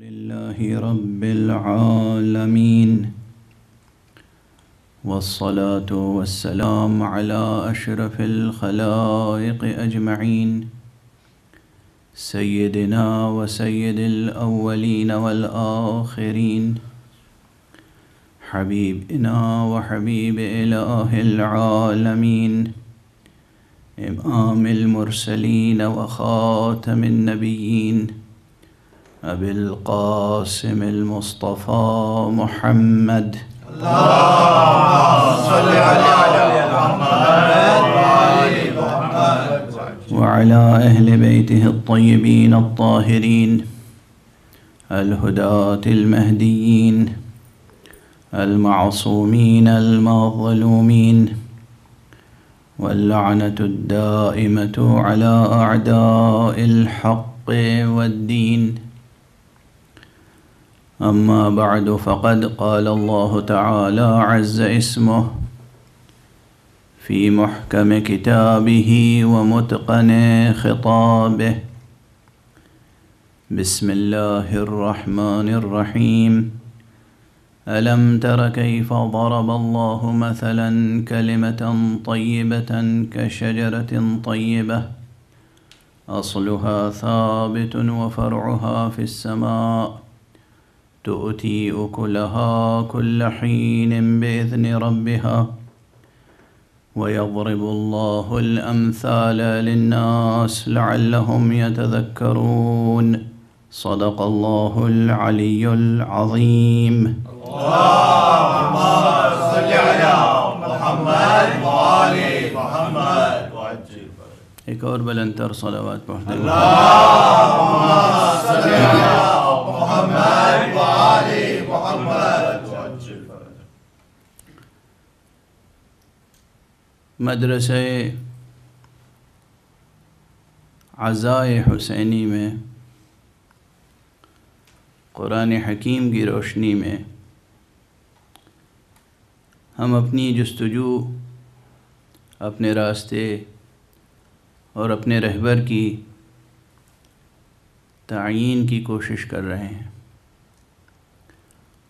لله رب العالمين والصلاة والسلام على أشرف الخلائق أجمعين سيدنا وسيد الأولين والآخرين حبيبنا وحبيب إله العالمين إمام المرسلين وخاتم النبيين أبي القاسم المصطفى محمد اللهم صل على محمد وعلى أهل بيته الطيبين الطاهرين الهداة المهديين المعصومين المظلومين واللعنة الدائمة على أعداء الحق والدين. أما بعد، فقد قال الله تعالى عز اسمه في محكم كتابه ومتقن خطابه: بسم الله الرحمن الرحيم. ألم تر كيف ضرب الله مثلا كلمة طيبة كشجرة طيبة أصلها ثابت وفرعها في السماء تؤتي أكلها كل حين بإذن ربها ويضرب الله الأمثال للناس لعلهم يتذكرون. صدق الله العلي العظيم. اللهم صل على محمد وآل محمد وعجل. ایک اور بلندتر صلوات پڑھتے ہیں. اللهم صل على محمد وآل محمد وعجل. مدرسہ عزائے حسینی میں قرآن حکیم کی روشنی میں ہم اپنی جستجو، اپنے راستے اور اپنے رہبر کی تعیین کی کوشش کر رہے ہیں.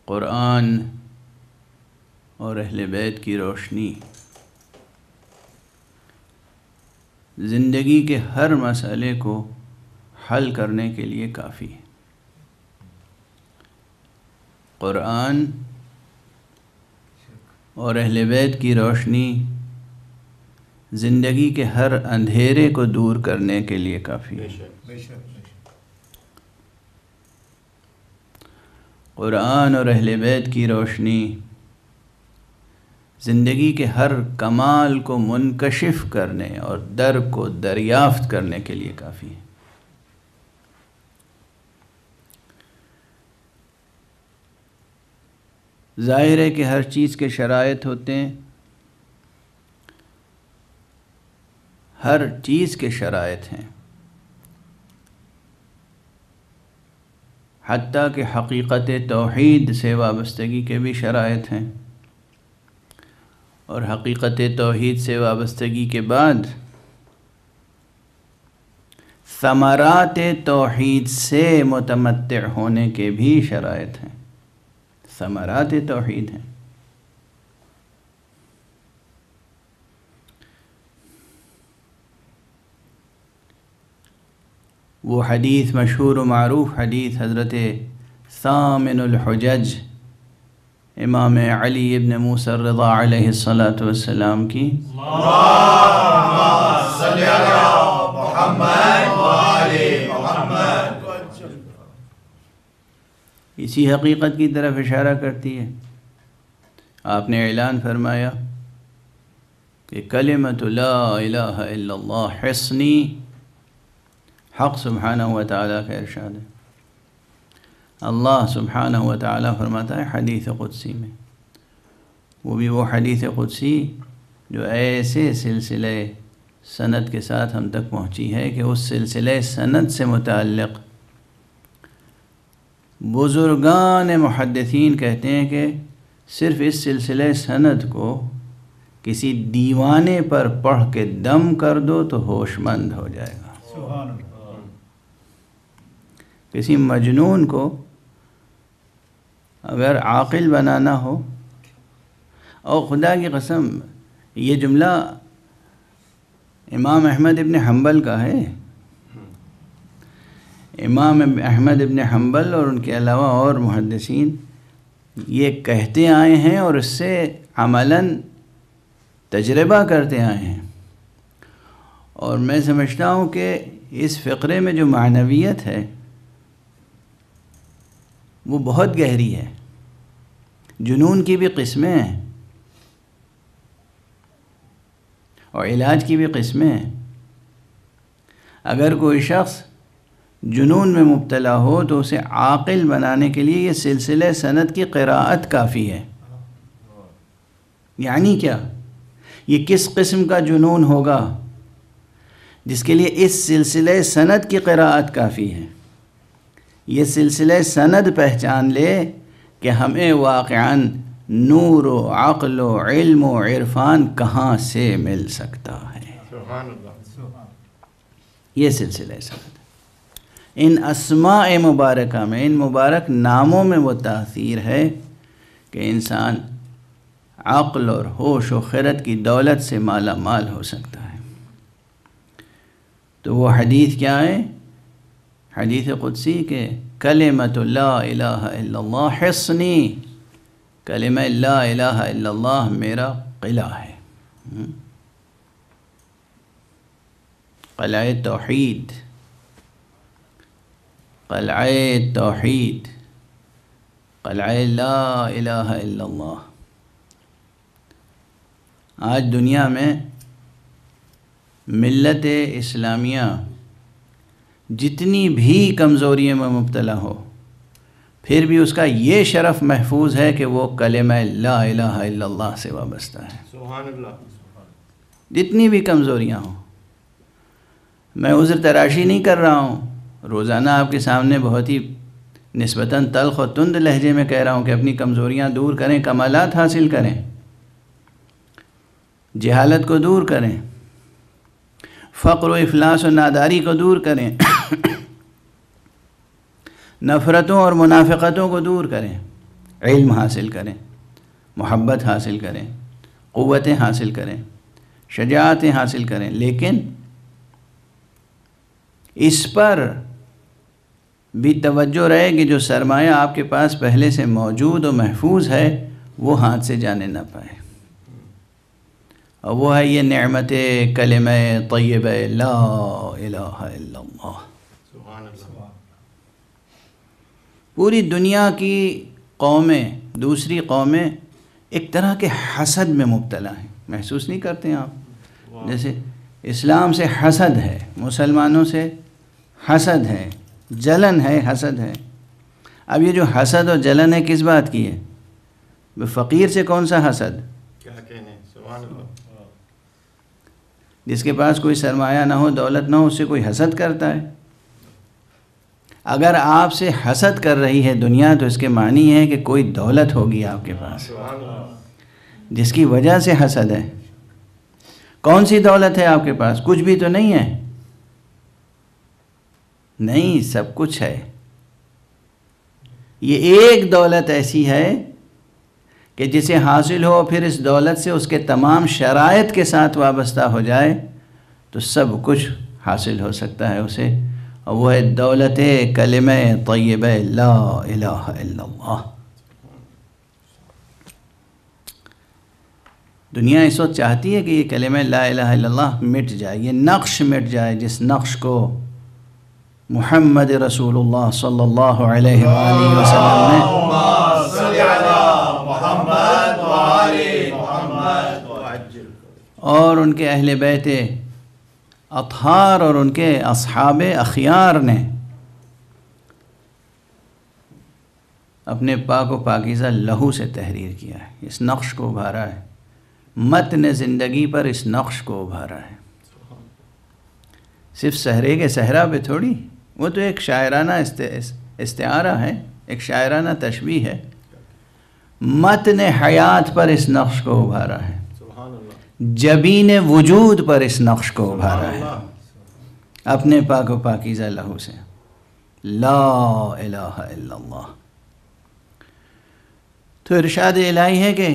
قرآن اور اہل بیت کی روشنی زندگی کے ہر مسئلے کو حل کرنے کے لیے کافی ہے. قرآن اور اہل بیت کی روشنی زندگی کے ہر اندھیرے کو دور کرنے کے لیے کافی ہے. قرآن اور اہل بیت کی روشنی زندگی کے ہر کمال کو منکشف کرنے اور در کو دریافت کرنے کے لیے کافی ہے. ظاہر ہے کہ ہر چیز کے شرائط ہوتے ہیں، ہر چیز کے شرائط ہیں، حتیٰ کہ حقیقت توحید سے وابستگی کے بھی شرائط ہیں، اور حقیقت توحید سے وابستگی کے بعد ثمرات توحید سے متمتع ہونے کے بھی شرائط ہیں. ثمرات توحید ہیں. وہ حدیث مشہور و معروف حدیث حضرت ثامن الحجج امام علی ابن موسیٰ الرضا علیہ السلام کی، اللہم صل علی محمد وآل محمد، اسی حقیقت کی طرف اشارہ کرتی ہے. آپ نے اعلان فرمایا کہ کلمۃ لا الہ الا اللہ حصنی. حق سبحانہ و تعالیٰ کا ارشاد ہے. اللہ سبحانہ و تعالیٰ فرماتا ہے حدیث قدسی میں، وہ بھی وہ حدیث قدسی جو ایسے سلسلے سند کے ساتھ ہم تک پہنچی ہے کہ اس سلسلے سند سے متعلق بزرگان محدثین کہتے ہیں کہ صرف اس سلسلے سند کو کسی دیوانے پر پڑھ کے دم کر دو تو ہوش مند ہو جائے گا. کسی مجنون کو اگر عاقل بنانا ہو، اور خدا کی قسم یہ جملہ امام احمد ابن حنبل کا ہے. امام احمد ابن حنبل اور ان کے علاوہ اور محدثین یہ کہتے آئے ہیں اور اس سے عملاً تجربہ کرتے آئے ہیں. اور میں سمجھتا ہوں کہ اس فقرے میں جو معنویت ہے وہ بہت گہری ہے. جنون کی بھی قسمیں ہیں اور علاج کی بھی قسمیں ہیں. اگر کوئی شخص جنون میں مبتلا ہو تو اسے عاقل بنانے کے لیے یہ سلسلہ سند کی قراءت کافی ہے. یعنی کیا؟ یہ کس قسم کا جنون ہوگا جس کے لیے اس سلسلہ سند کی قراءت کافی ہے. یہ سلسلہ سند پہچان لے کہ ہمیں واقعاً نور و عقل و علم و عرفان کہاں سے مل سکتا ہے. سبحان اللہ. یہ سلسلہ سند ان اسماء مبارکہ میں، ان مبارک ناموں میں وہ تاثیر ہے کہ انسان عقل اور ہوش و خرد کی دولت سے مالا مال ہو سکتا ہے. تو وہ حدیث کیا ہے؟ حدیث قدسی کہ کلمۃ لا الہ الا اللہ حصنی، کلمہ لا الہ الا اللہ میرا قلعہ ہے. قلعہ توحید، قلعہ توحید، قلعہ لا الہ الا اللہ. آج دنیا میں ملت اسلامیہ جتنی بھی کمزوریوں میں مبتلا ہو، پھر بھی اس کا یہ شرف محفوظ ہے کہ وہ کلمہ لا الہ الا اللہ سے وابستہ ہے. سبحان اللہ. جتنی بھی کمزوریاں ہوں. میں عذر تراشی نہیں کر رہا ہوں، روزانہ آپ کے سامنے بہت ہی نسبتاً تلخ و تند لہجے میں کہہ رہا ہوں کہ اپنی کمزوریاں دور کریں، کمالات حاصل کریں، جہالت کو دور کریں، فقر و افلاس و ناداری کو دور کریں، نفرتوں اور منافقتوں کو دور کریں، علم حاصل کریں، محبت حاصل کریں، قوتیں حاصل کریں، شجاعتیں حاصل کریں. لیکن اس پر بھی توجہ رہے کہ جو سرمایہ آپ کے پاس پہلے سے موجود و محفوظ ہے وہ ہاتھ سے جانے نہ پائے. اور وہ ہے یہ نعمت کلمہ طیبہ لا الہ الا اللہ. سبحان اللہ. پوری دنیا کی قومیں، دوسری قومیں ایک طرح کے حسد میں مبتلا ہیں. محسوس نہیں کرتے ہیں آپ؟ جیسے اسلام سے حسد ہے، مسلمانوں سے حسد ہے، جلن ہے، حسد ہے. اب یہ جو حسد اور جلن ہے کس بات کی ہے؟ فقیر سے کون سا حسد؟ کیا کہنے. سبحان اللہ. جس کے پاس کوئی سرمایہ نہ ہو، دولت نہ ہو، اس سے کوئی حسد کرتا ہے. اگر آپ سے حسد کر رہی ہے دنیا تو اس کے معنی ہے کہ کوئی دولت ہوگی آپ کے پاس سبحان اللہ. جس کی وجہ سے حسد ہے. کون سی دولت ہے آپ کے پاس؟ کچھ بھی تو نہیں ہے. نہیں، سب کچھ ہے. یہ ایک دولت ایسی ہے کہ جسے حاصل ہو پھر اس دولت سے اس کے تمام شرائط کے ساتھ وابستہ ہو جائے تو سب کچھ حاصل ہو سکتا ہے اسے، اور وہ ہے دولت کلمہ طیبہ لا الہ الا اللہ. دنیا اس وقت چاہتی ہے کہ یہ کلمہ لا الہ الا اللہ مٹ جائے، یہ نقش مٹ جائے، جس نقش کو محمد رسول اللہ صلی اللہ علیہ وآلہ وسلم نے اور ان کے اہل بیت اطہار اور ان کے اصحاب اخیار نے اپنے پاک و پاکیزہ لہو سے تحریر کیا ہے. اس نقش کو ابھارا ہے، متن زندگی پر اس نقش کو ابھارا ہے. صرف صحرے کے صحرا پہ تھوڑی، وہ تو ایک شاعرانہ استعارہ ہے، ایک شاعرانہ تشبیہ ہے. متن حیات پر اس نقش کو ابھارا ہے، جبین وجود پر اس نقش کو ابھارا ہے اپنے پاک و پاکیزہ لہو سے. لا الہ الا اللہ. تو ارشاد الہی ہے کہ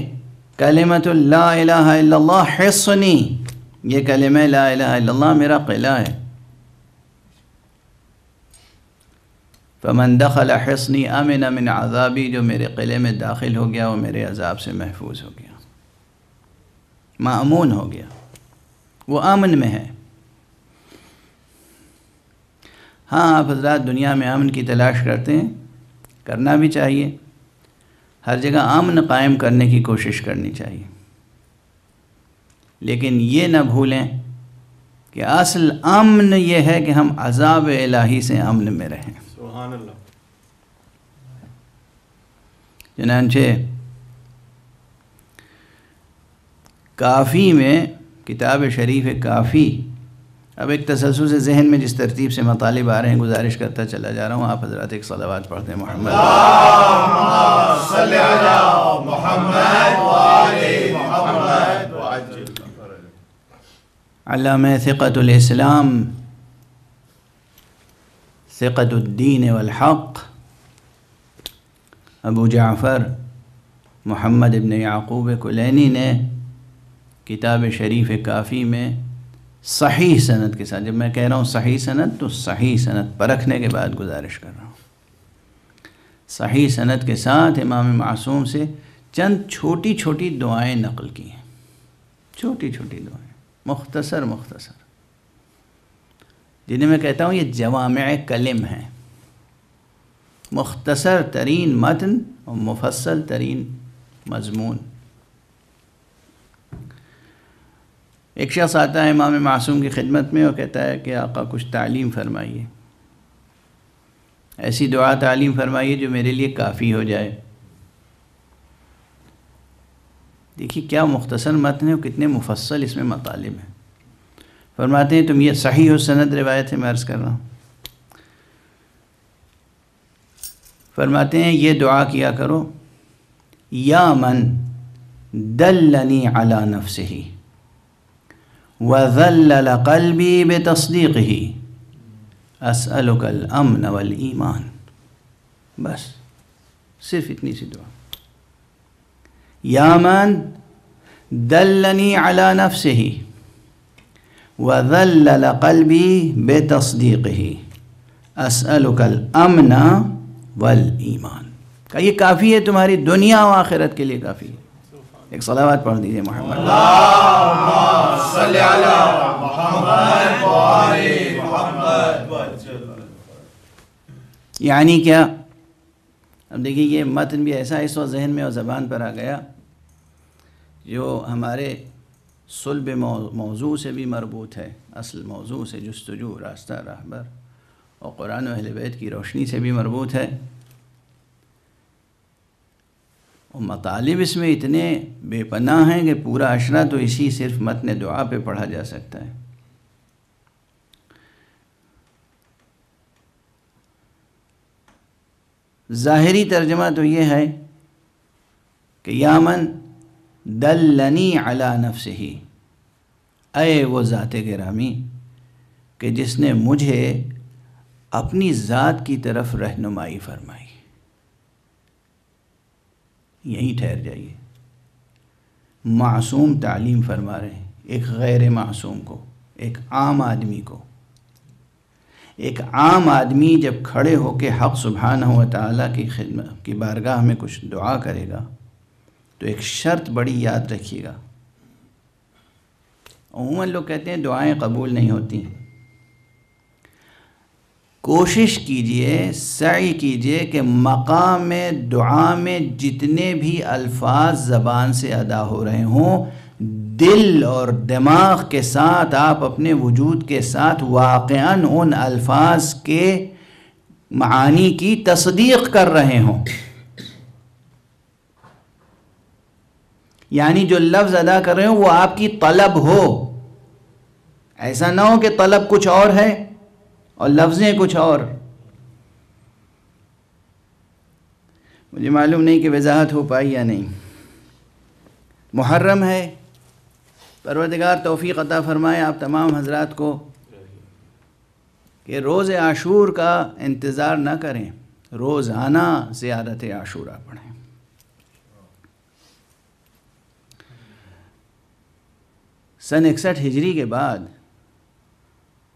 کلمۃ لا الہ الا اللہ حصنی، یہ کلمہ لا الہ الا اللہ میرا قلعہ ہے. فمن دخل حصنی امن من عذابی، جو میرے قلعے میں داخل ہو گیا وہ میرے عذاب سے محفوظ ہو گیا، مأمون ہو گیا، وہ امن میں ہے. ہاں آپ حضرات دنیا میں امن کی تلاش کرتے ہیں، کرنا بھی چاہیے، ہر جگہ امن قائم کرنے کی کوشش کرنی چاہیے، لیکن یہ نہ بھولیں کہ اصل امن یہ ہے کہ ہم عذاب الہی سے امن میں رہیں. سبحان اللہ. چنانچہ کافی میں، کتاب شریف کافی، اب ایک تسلسل سے ذہن میں جس ترتیب سے مطالب آ رہے ہیں گزارش کرتا چلا جا رہا ہوں. آپ حضرات ایک صلوات پڑھتے ہیں محمد اللہم صلی علی محمد وآل محمد وعجل. علامہ ثقۃ الاسلام، ثقۃ الدین والحق، ابو جعفر محمد ابن یعقوب کلینی نے کتاب شریف کافی میں صحیح سند کے ساتھ، جب میں کہہ رہا ہوں صحیح سند تو صحیح سند پرکھنے کے بعد گزارش کر رہا ہوں، صحیح سند کے ساتھ امام معصوم سے چند چھوٹی چھوٹی دعائیں نقل کی ہیں، چھوٹی چھوٹی دعائیں، مختصر مختصر، جنہیں میں کہتا ہوں یہ جوامع کلم ہیں، مختصر ترین متن اور مفصل ترین مضمون. ایک شخص آتا ہے امام معصوم کی خدمت میں اور کہتا ہے کہ آقا کچھ تعلیم فرمائیے، ایسی دعا تعلیم فرمائیے جو میرے لیے کافی ہو جائے. دیکھیے کیا مختصر متن ہے اور کتنے مفصل اس میں مطالب ہیں. فرماتے ہیں تم یہ صحیح و سند روایت ہے، میں عرض کر رہا ہوں، فرماتے ہیں یہ دعا کیا کرو، یا من دلنی علی نفسہ وذلل قلبی بتصدیقہ اسألک الامن والایمان. بس صرف اتنی سی دعا، یا من دلنی علی نفسہ وذلل قلبی بتصدیقہ اسألک الامن والایمان. کہ یہ کافی ہے تمہاری دنیا و آخرت کے لیے کافی ہے. ایک صلوات پڑھ دیجئے محمد اللہم صلی علی محمد وآل محمد. یعنی کیا؟ اب دیکھیے یہ متن بھی ایسا اس وقت ذہن میں اور زبان پر آ گیا جو ہمارے صلب موضوع سے بھی مربوط ہے، اصل موضوع سے، جستجو راستہ راہبر، اور قرآن و اہل بیت کی روشنی سے بھی مربوط ہے. اور مطالب اس میں اتنے بے پناہ ہیں کہ پورا عشرہ تو اسی صرف متن دعا پہ پڑھا جا سکتا ہے. ظاہری ترجمہ تو یہ ہے کہ یا من دلنی علی نفسہ، اے وہ ذات گرامی کہ جس نے مجھے اپنی ذات کی طرف رہنمائی فرمائی. یہیں ٹھہر جائیے. معصوم تعلیم فرما رہے ہیں ایک غیر معصوم کو، ایک عام آدمی کو. ایک عام آدمی جب کھڑے ہو کے حق سبحانہ و تعالیٰ کی خدمت کی بارگاہ میں کچھ دعا کرے گا تو ایک شرط بڑی یاد رکھیے گا. عموماً لوگ کہتے ہیں دعائیں قبول نہیں ہوتی ہیں. کوشش کیجئے، سعی کیجئے کہ مقام دعا میں جتنے بھی الفاظ زبان سے ادا ہو رہے ہوں، دل اور دماغ کے ساتھ، آپ اپنے وجود کے ساتھ واقعاً ان الفاظ کے معانی کی تصدیق کر رہے ہوں. یعنی جو لفظ ادا کر رہے ہوں وہ آپ کی طلب ہو. ایسا نہ ہو کہ طلب کچھ اور ہے اور لفظیں کچھ اور. مجھے معلوم نہیں کہ وضاحت ہو پائی یا نہیں. محرم ہے، پروردگار توفیق عطا فرمائے آپ تمام حضرات کو کہ روز عاشور کا انتظار نہ کریں، روزانہ زیارت عاشورہ پڑھیں. سن 61 ہجری کے بعد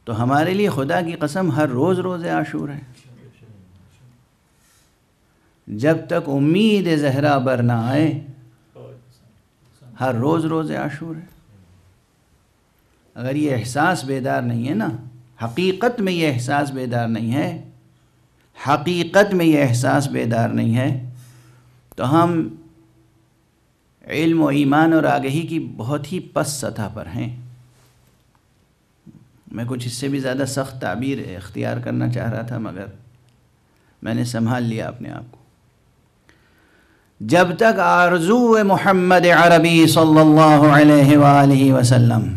تو ہمارے لیے خدا کی قسم ہر روز روز عاشور ہے. جب تک امید زہرا بر نہ آئے ہر روز روز عاشور ہے. اگر یہ احساس بیدار نہیں ہے نا، حقیقت میں یہ احساس بیدار نہیں ہے، حقیقت میں یہ احساس بیدار نہیں ہے، تو ہم علم و ایمان اور آگہی کی بہت ہی پس سطح پر ہیں. میں کچھ اس سے بھی زیادہ سخت تعبیر اختیار کرنا چاہ رہا تھا، مگر میں نے سنبھال لیا اپنے آپ کو. جب تک آرزو محمد عربی صلی اللہ علیہ وآلہ وسلم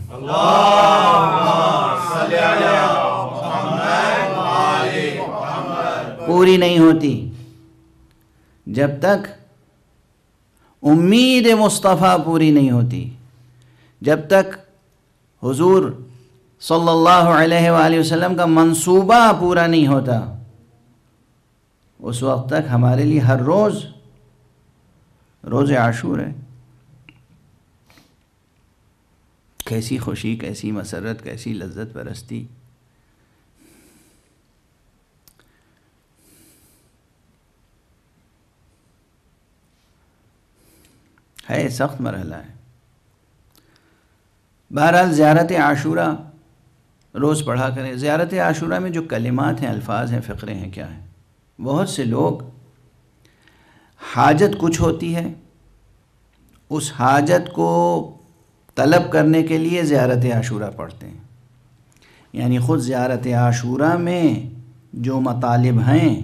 پوری نہیں ہوتی، جب تک امید مصطفیٰ پوری نہیں ہوتی، جب تک حضور صلی اللہ علیہ وآلہ وسلم کا منصوبہ پورا نہیں ہوتا، اس وقت تک ہمارے لیے ہر روز روز عاشور ہے. کیسی خوشی، کیسی مسرت، کیسی لذت پرستی. ہے سخت مرحلہ ہے. بہرحال زیارت عاشورہ روز پڑھا کریں. زیارت عاشورہ میں جو کلمات ہیں، الفاظ ہیں، فقرے ہیں، کیا ہیں؟ بہت سے لوگ حاجت کچھ ہوتی ہے، اس حاجت کو طلب کرنے کے لیے زیارت عاشورہ پڑھتے ہیں. یعنی خود زیارت عاشورہ میں جو مطالب ہیں،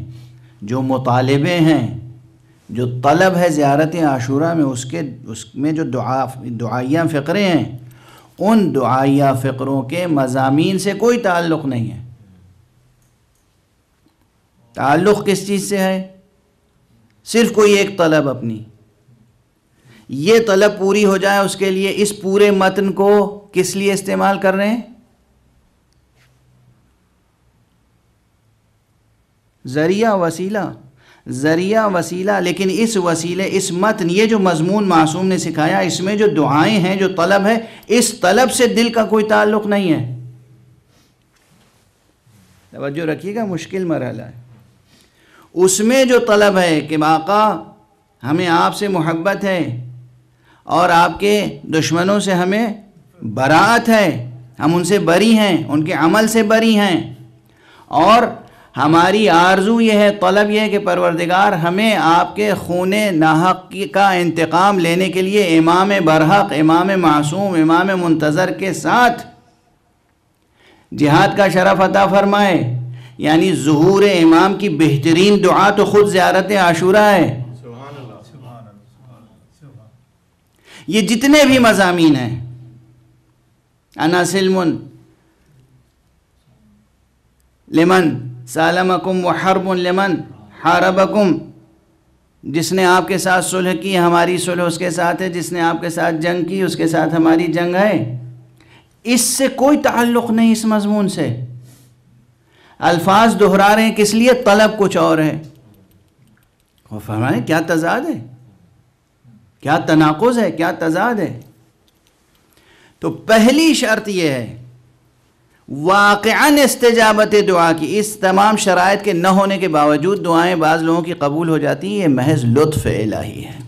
جو مطالبے ہیں، جو طلب ہے زیارت عاشورہ میں، اس میں جو دعائیہ فقرے ہیں، ان دعائیہ فقروں کے مضامین سے کوئی تعلق نہیں ہے. تعلق کس چیز سے ہے؟ صرف کوئی ایک طلب اپنی، یہ طلب پوری ہو جائے اس کے لیے اس پورے متن کو کس لیے استعمال کر رہے ہیں؟ ذریعہ وسیلہ. لیکن اس وسیلے، اس متن، یہ جو مضمون معصوم نے سکھایا، اس میں جو دعائیں ہیں، جو طلب ہے، اس طلب سے دل کا کوئی تعلق نہیں ہے. توجہ رکھیے گا، مشکل مرحلہ ہے. اس میں جو طلب ہے کہ آقا ہمیں آپ سے محبت ہے اور آپ کے دشمنوں سے ہمیں براعت ہے، ہم ان سے بری ہیں، ان کے عمل سے بری ہیں، اور ہماری آرزو یہ ہے، طلب یہ ہے کہ پروردگار ہمیں آپ کے خون ناحق کا انتقام لینے کے لیے امام برحق، امام معصوم، امام منتظر کے ساتھ جہاد کا شرف عطا فرمائے. یعنی ظہور امام کی بہترین دعا تو خود زیارت عاشورہ ہے. یہ جتنے بھی مضامین ہیں، انا سلم لمن سالمکم وحرب لمن حاربکم، جس نے آپ کے ساتھ صلح کی ہماری صلح اس کے ساتھ ہے، جس نے آپ کے ساتھ جنگ کی اس کے ساتھ ہماری جنگ ہے. اس سے کوئی تعلق نہیں، اس مضمون سے. الفاظ دہرا رہے ہیں کس لیے؟ طلب کچھ اور ہے. وہ فرمائیں کیا تضاد ہے، کیا تناقض ہے، کیا تضاد ہے. تو پہلی شرط یہ ہے واقعاً استجابت دعا کی. اس تمام شرائط کے نہ ہونے کے باوجود دعائیں بعض لوگوں کی قبول ہو جاتی ہیں، یہ محض لطف الہی ہے،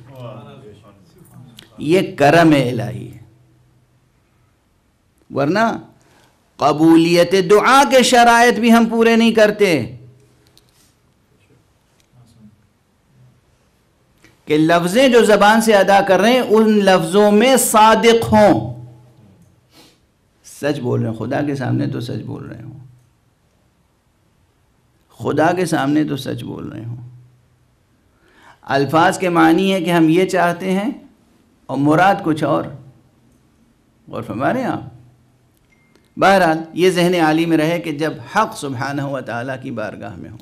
یہ کرم الہی ہے. ورنہ قبولیت دعا کے شرائط بھی ہم پورے نہیں کرتے کہ لفظیں جو زبان سے ادا کر رہے ہیں ان لفظوں میں صادق ہوں، سچ بول رہے ہیں. خدا کے سامنے تو سچ بول رہے ہوں، خدا کے سامنے تو سچ بول رہے ہوں. الفاظ کے معنی ہے کہ ہم یہ چاہتے ہیں اور مراد کچھ اور. غور فرما رہے ہیں آپ؟ بہرحال یہ ذہن عالی میں رہے کہ جب حق سبحانہ و تعالیٰ کی بارگاہ میں ہو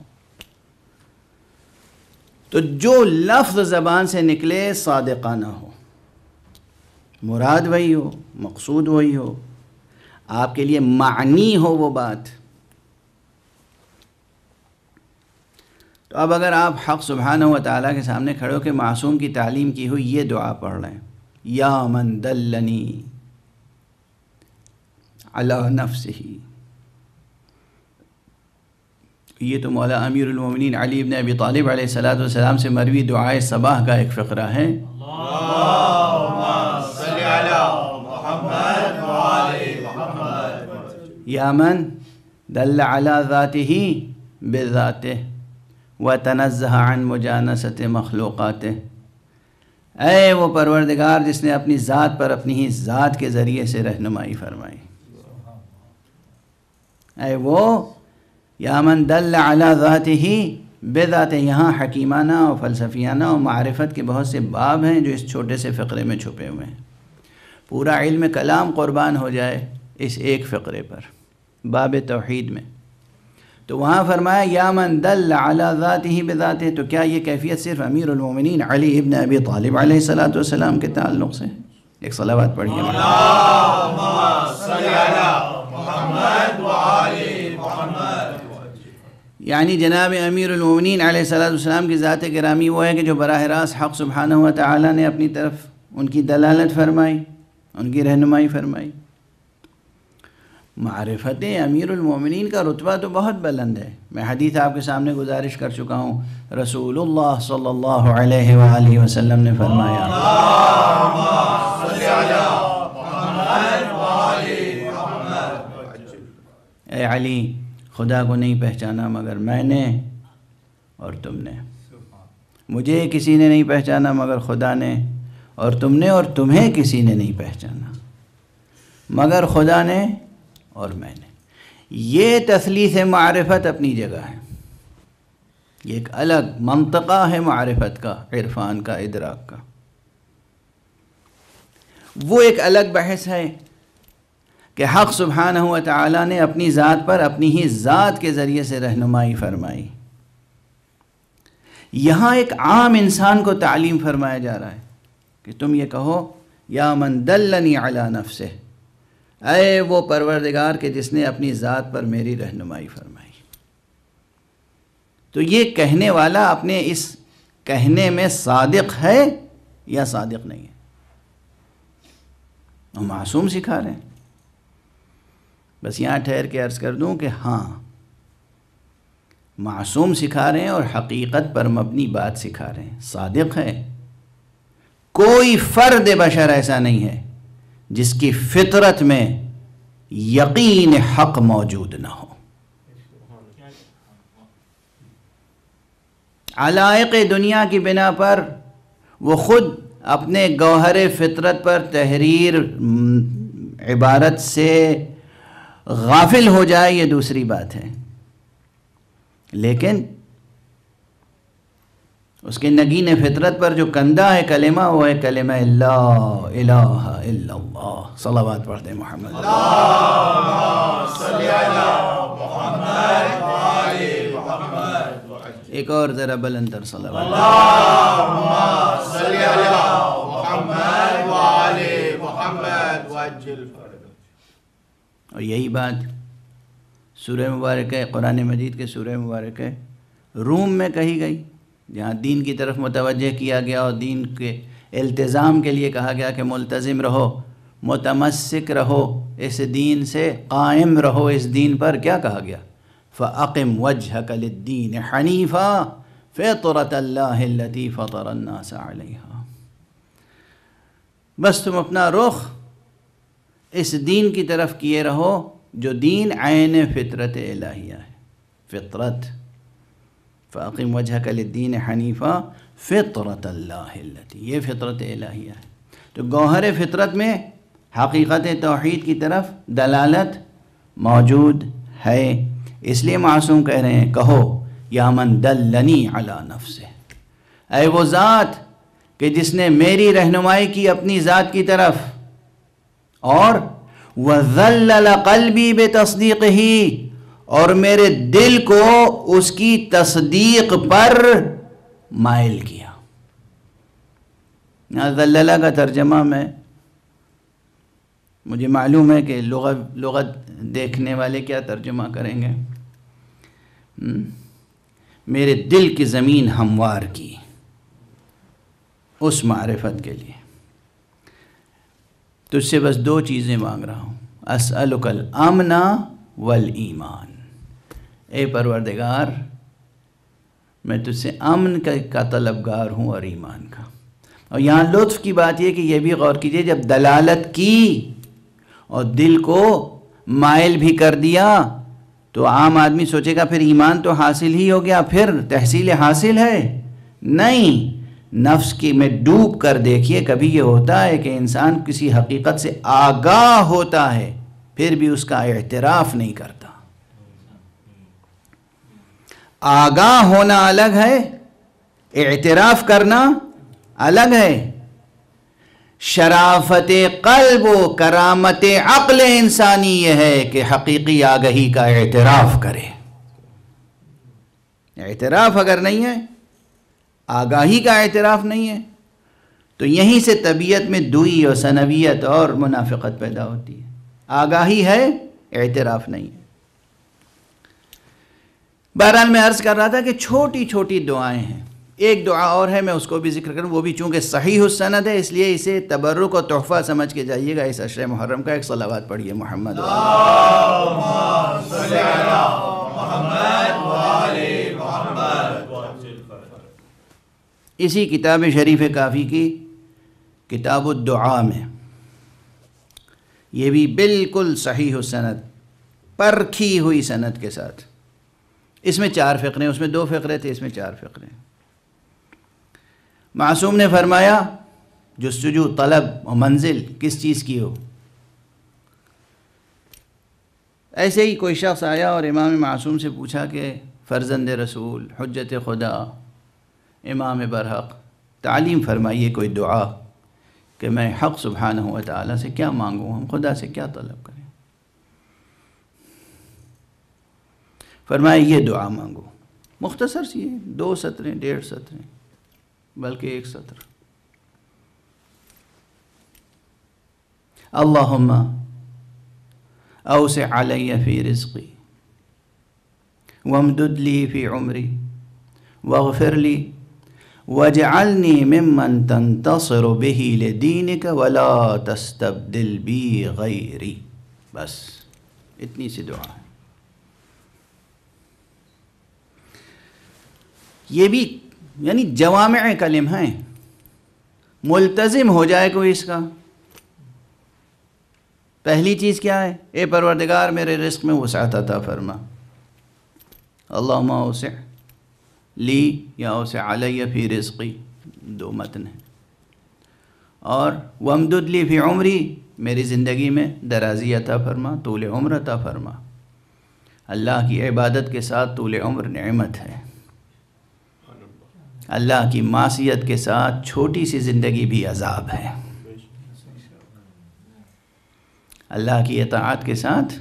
تو جو لفظ زبان سے نکلے صادقانہ ہو، مراد وہی ہو، مقصود وہی ہو، آپ کے لیے معنی ہو وہ بات. تو اب اگر آپ حق سبحانہ و تعالیٰ کے سامنے کھڑے ہو کہ معصوم کی تعلیم کی ہوئی یہ دعا پڑھ رہے ہیں، یا من دلنی علی نفسہ. یہ تو مولا امیر المومنین علی ابن ابی طالب علیہ السلام سے مروی دعائے صباح کا ایک فقرہ ہے. اللہم صلی علی محمد وآل محمد. یا من دل علی ذاتہ بذاتہ وتنزہ عن مجانست مخلوقاتہ. اے وہ پروردگار جس نے اپنی ذات پر اپنی ہی ذات کے ذریعے سے رہنمائی فرمائی. اے وہ یا من دل علی ذاتہ بذاتہ. یہاں حکیمانہ اور فلسفیانہ اور معرفت کے بہت سے باب ہیں جو اس چھوٹے سے فقرے میں چھپے ہوئے ہیں. پورا علم کلام قربان ہو جائے اس ایک فقرے پر، باب توحید میں. تو وہاں فرمایا یا من دل علی ذاتہ بذاتہ. تو کیا یہ کیفیت صرف امیر المومنین علی ابن ابی طالب علیہ السلام کے تعلق سے؟ ایک صلوات پڑھیے. اللہم صلی علی محمد وآل محمد. یعنی جناب امیر المومنین علیہ السلام کی ذات گرامی وہ ہے کہ جو براہ راست حق سبحانہ و تعالی نے اپنی طرف ان کی دلالت فرمائی، ان کی رہنمائی فرمائی. معرفت امیر المومنین کا رتبہ تو بہت بلند ہے. میں حدیث آپ کے سامنے گزارش کر چکا ہوں. رسول اللہ صلی اللہ علیہ وآلہ وسلم نے فرمایا اللہم صلی علی محمد وآل محمد. اے علی، خدا کو نہیں پہچانا مگر میں نے اور تم نے. مجھے کسی نے نہیں پہچانا مگر خدا نے، اور تم نے اور تمہیں کسی نے نہیں پہچانا مگر خدا نے اور میں نے. یہ تثلیث معرفت اپنی جگہ ہے. یہ ایک الگ منطقہ ہے معرفت کا، عرفان کا، ادراک کا. وہ ایک الگ بحث ہے کہ حق سبحانہ و تعالی نے اپنی ذات پر اپنی ہی ذات کے ذریعے سے رہنمائی فرمائی. یہاں ایک عام انسان کو تعلیم فرمایا جا رہا ہے کہ تم یہ کہو یا من دلنی علی نفسہ. اے وہ پروردگار کہ جس نے اپنی ذات پر میری رہنمائی فرمائی. تو یہ کہنے والا اپنے اس کہنے میں صادق ہے یا صادق نہیں ہے؟ وہ معصوم سکھا رہے ہیں. بس یہاں ٹھہر کے عرض کر دوں کہ ہاں، معصوم سکھا رہے ہیں اور حقیقت پر مبنی بات سکھا رہے ہیں. صادق ہے. کوئی فرد بشر ایسا نہیں ہے جس کی فطرت میں یقین حق موجود نہ ہو. علائق دنیا کی بنا پر وہ خود اپنے گوہر فطرت پر تحریر عبارت سے غافل ہو جائے، یہ دوسری بات ہے. لیکن اس کے نگین فطرت پر جو کندہ ہے کلمہ، وہ ہے کلمہ لا الہ الا اللہ. صلوات پڑھتے محمد. اللہم صلی علی محمد وآل محمد. ایک اور ذرا بلندر صلوات. اللہم صلی علی محمد وآل محمد وعجل فرجہ. اور یہی بات سورہ مبارکہ قرآن مجید کے سورہ مبارکہ روم میں کہی گئی، جہاں دین کی طرف متوجہ کیا گیا اور دین کے التزام کے لیے کہا گیا کہ ملتزم رہو، متمسک رہو، اس دین سے قائم رہو. اس دین پر کیا کہا گیا؟ فَأَقِمْ وَجْهَكَ لِلدِّينِ حَنِيفًا فِطْرَةَ اللَّهِ الَّتِي فَطَرَ النَّاسَ عَلَيْهَا. بس تم اپنا رخ اس دین کی طرف کیے رہو جو دین عین فطرت الہیہ ہے. فطرت فَأَقِمْ وَجْهَكَ لِلدِّينِ حَنِيفًا فِطْرَةَ اللَّهِ الَّتِي. یہ فطرت الہیہ ہے. تو گوہر فطرت میں حقیقت توحید کی طرف دلالت موجود ہے. اس لیے معصوم کہہ رہے ہیں کہو یا من دلنی علی نفسہ. اے وہ ذات کہ جس نے میری رہنمائی کی اپنی ذات کی طرف، اور وَذَلَّلَ قَلْبِي بِتَصْدِيقِهِ، اور میرے دل کو اس کی تصدیق پر مائل کیا. ذللہ کا ترجمہ میں مجھے معلوم ہے کہ لغت دیکھنے والے کیا ترجمہ کریں گے. میرے دل کی زمین ہموار کی اس معرفت کے لیے. تجھ سے بس دو چیزیں مانگ رہا ہوں. اسألک الامن والایمان، اے پروردگار میں تجھ سے امن کا طلبگار ہوں اور ایمان کا۔ اور یہاں لطف کی بات یہ کہ یہ بھی غور کیجئے، جب دلالت کی اور دل کو مائل بھی کر دیا تو عام آدمی سوچے گا پھر ایمان تو حاصل ہی ہو گیا، پھر تحصیل حاصل ہے۔ نہیں، نفس کی میں ڈوب کر دیکھیے، کبھی یہ ہوتا ہے کہ انسان کسی حقیقت سے آگاہ ہوتا ہے پھر بھی اس کا اعتراف نہیں کرتا۔ آگاہ ہونا الگ ہے، اعتراف کرنا الگ ہے۔ شرافت قلب و کرامت عقل انسانی یہ ہے کہ حقیقی آگہی کا اعتراف کرے۔ اعتراف اگر نہیں ہے، آگاہی کا اعتراف نہیں ہے، تو یہیں سے طبیعت میں دوئی اور ثنویت اور منافقت پیدا ہوتی ہے۔ آگاہی ہے، اعتراف نہیں ہے۔ بہرحال میں عرض کر رہا تھا کہ چھوٹی چھوٹی دعائیں ہیں۔ ایک دعا اور ہے، میں اس کو بھی ذکر کروں، وہ بھی چونکہ صحیح السند ہے اس لیے اسے تبرک و تحفہ سمجھ کے جائیے گا اس عشر محرم کا۔ ایک صلوات پڑھیے محمد اللہم صلی علی محمد وآل محمد۔ اسی کتاب شریف کافی کی کتاب الدعاء میں یہ بھی بالکل صحیح السند، پرکھی ہوئی سند کے ساتھ۔ اس میں 4 فقرے ہیں، اس میں 2 فقرے تھے، اس میں 4 فقرے ہیں۔ معصوم نے فرمایا جستجو، طلب و منزل کس چیز کی ہو؟ ایسے ہی کوئی شخص آیا اور امام معصوم سے پوچھا کہ فرزند رسول، حجت خدا، امام برحق، تعلیم فرمائیے کوئی دعا کہ میں حق سبحانہ و تعالیٰ سے کیا مانگوں، ہم خدا سے کیا طلب کریں؟ فرمایا یہ دعا مانگو، مختصر سی ہے، 2 سطریں، 1.5 سطریں، بلکہ 1 سطر۔ اللہم اوسع علی فی رزقی وامدد لی فی عمری واغفر لی واجعلنی ممن تنتصر به لدینک ولا تستبدل بی غیری۔ بس اتنی سی دعا ہے۔ یہ بھی یعنی جوامع کلم ہیں، ملتزم ہو جائے کوئی اس کا۔ پہلی چیز کیا ہے؟ اے پروردگار میرے رزق میں وسعت عطا فرما۔ اللہم اوسع لی یا اوسع علی فی رزقی، 2 متن ہیں۔ اور وامدد لی فی عمری، میری زندگی میں درازی عطا فرما، طول عمر عطا فرما۔ اللہ کی عبادت کے ساتھ طول عمر نعمت ہے، اللہ کی معصیت کے ساتھ چھوٹی سی زندگی بھی عذاب ہے۔ اللہ کی اطاعت کے ساتھ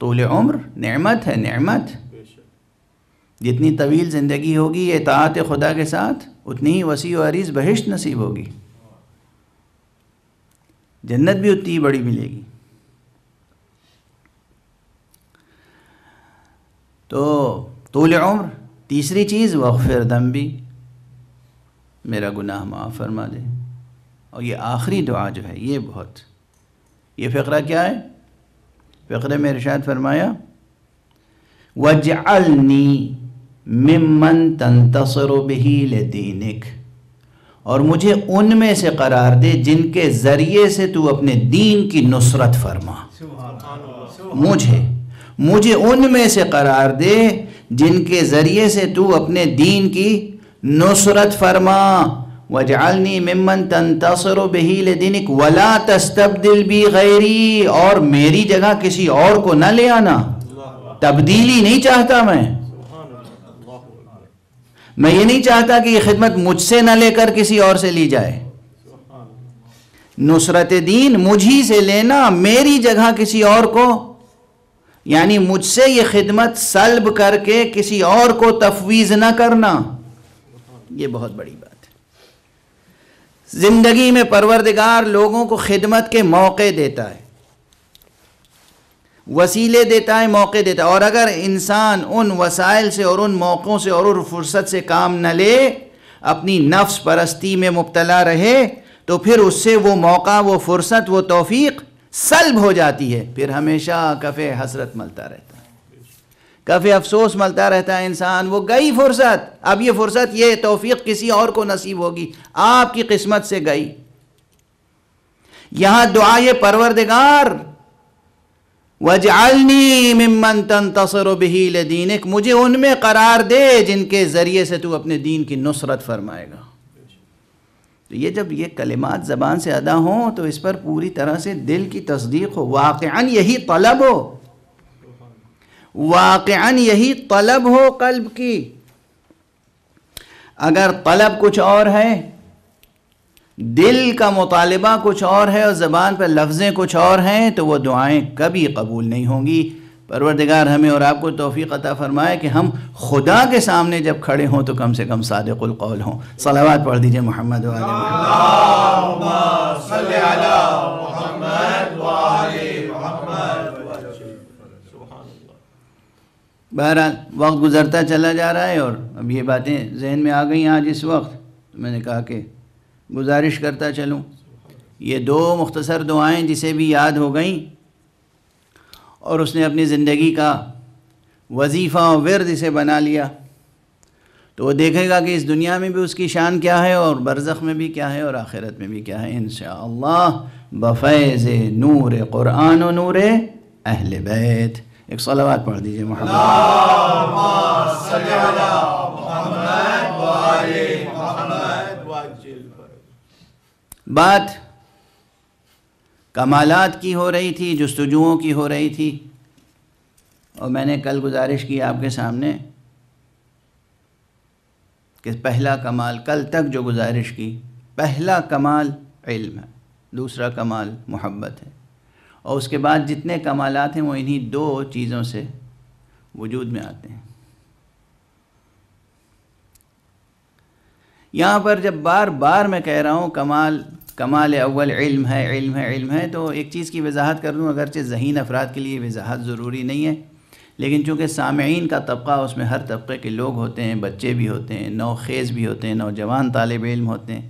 طول عمر نعمت ہے، نعمت۔ جتنی طویل زندگی ہوگی اطاعت خدا کے ساتھ اتنی ہی وسیع و عریض بہشت نصیب ہوگی، جنت بھی اتنی ہی بڑی ملے گی۔ تو طول عمر۔ تیسری چیز واغفر ذنبی، میرا گناہ معاف فرما دے۔ اور یہ آخری دعا جو ہے یہ بہت، یہ فقرہ کیا ہے؟ فقرے میں ارشاد فرمایا وَاجْعَلْنِي مِمَّن تَنْتَصِرُ بِهِ لِدِينِكَ، اور مجھے ان میں سے قرار دے جن کے ذریعے سے تو اپنے دین کی نصرت فرما۔ مجھے ان میں سے قرار دے جن کے ذریعے سے تو اپنے دین کی نصرت فرما۔ وَاجْعَلْنِي مِمَّن تَنْتَصِرُ بِهِ لِدِينِكَ وَلَا تَسْتَبْدِلْ بِي غَيْرِي، اور میری جگہ کسی اور کو نہ لے آنا۔ تبدیلی نہیں چاہتا میں یہ نہیں چاہتا کہ یہ خدمت مجھ سے نہ لے کر کسی اور سے لی جائے۔ نصرت دین مجھی سے لینا، میری جگہ کسی اور کو، یعنی مجھ سے یہ خدمت سلب کر کے کسی اور کو تفویض نہ کرنا، یہ بہت بڑی بات ہے۔ زندگی میں پروردگار لوگوں کو خدمت کے موقع دیتا ہے، وسیلے دیتا ہے، موقع دیتا ہے، اور اگر انسان ان وسائل سے اور ان موقعوں سے اور ان فرصت سے کام نہ لے، اپنی نفس پرستی میں مبتلا رہے، تو پھر اس سے وہ موقع، وہ فرصت، وہ توفیق سلب ہو جاتی ہے، پھر ہمیشہ کف حسرت ملتا رہتا ہے، کف افسوس ملتا رہتا ہے انسان. وہ گئی فرصت، اب یہ فرصت، یہ توفیق کسی اور کو نصیب ہوگی، آپ کی قسمت سے گئی. یہاں دعا یہ پروردگار وَاجْعَلْنِي مِمَّن تَنْتَصِرُ بِهِ لِدِينِكَ، مجھے ان میں قرار دے جن کے ذریعے سے تو اپنے دین کی نصرت فرمائے گا. تو یہ جب یہ کلمات زبان سے ادا ہوں تو اس پر پوری طرح سے دل کی تصدیق ہو، واقعاً یہی طلب ہو، واقعاً یہی طلب ہو قلب کی. اگر طلب کچھ اور ہے، دل کا مطالبہ کچھ اور ہے اور زبان پر لفظیں کچھ اور ہیں، تو وہ دعائیں کبھی قبول نہیں ہوں گی. پروردگار ہمیں اور آپ کو توفیق عطا فرمائے کہ ہم خدا کے سامنے جب کھڑے ہوں تو کم سے کم صادق القول ہوں. صلوات پڑھ دیجئے محمد و آل محمد. اللهم صل على محمد وآل محمد. بہرحال وقت گزرتا چلا جا رہا ہے اور اب یہ باتیں ذہن میں آ گئیں آج اس وقت، تو میں نے کہا کہ گزارش کرتا چلوں. یہ 2 مختصر دعائیں جسے بھی یاد ہو گئیں اور اس نے اپنی زندگی کا وظیفہ و ورد اسے بنا لیا، تو وہ دیکھے گا کہ اس دنیا میں بھی اس کی شان کیا ہے اور برزخ میں بھی کیا ہے اور آخرت میں بھی کیا ہے انشاءاللہ بفیض نور قرآن و نور اہل بیت. ایک صلوات پڑھ دیجئے محمد. اللهم صل على محمد وآل محمد وعجل. بات کمالات کی ہو رہی تھی، جستجوؤں کی ہو رہی تھی، اور میں نے کل گزارش کی آپ کے سامنے کہ پہلا کمال، کل تک جو گزارش کی، پہلا کمال علم ہے، دوسرا کمال محبت ہے، اور اس کے بعد جتنے کمالات ہیں وہ انہی 2 چیزوں سے وجود میں آتے ہیں. یہاں پر جب بار بار میں کہہ رہا ہوں کمال اول علم ہے، علم ہے، علم ہے، تو ایک چیز کی وضاحت کر دوں، اگرچہ ذہین افراد کے لیے وضاحت ضروری نہیں ہے، لیکن چونکہ سامعین کا طبقہ اس میں ہر طبقے کے لوگ ہوتے ہیں، بچے بھی ہوتے ہیں، نوخیز بھی ہوتے ہیں، نوجوان طالب علم ہوتے ہیں،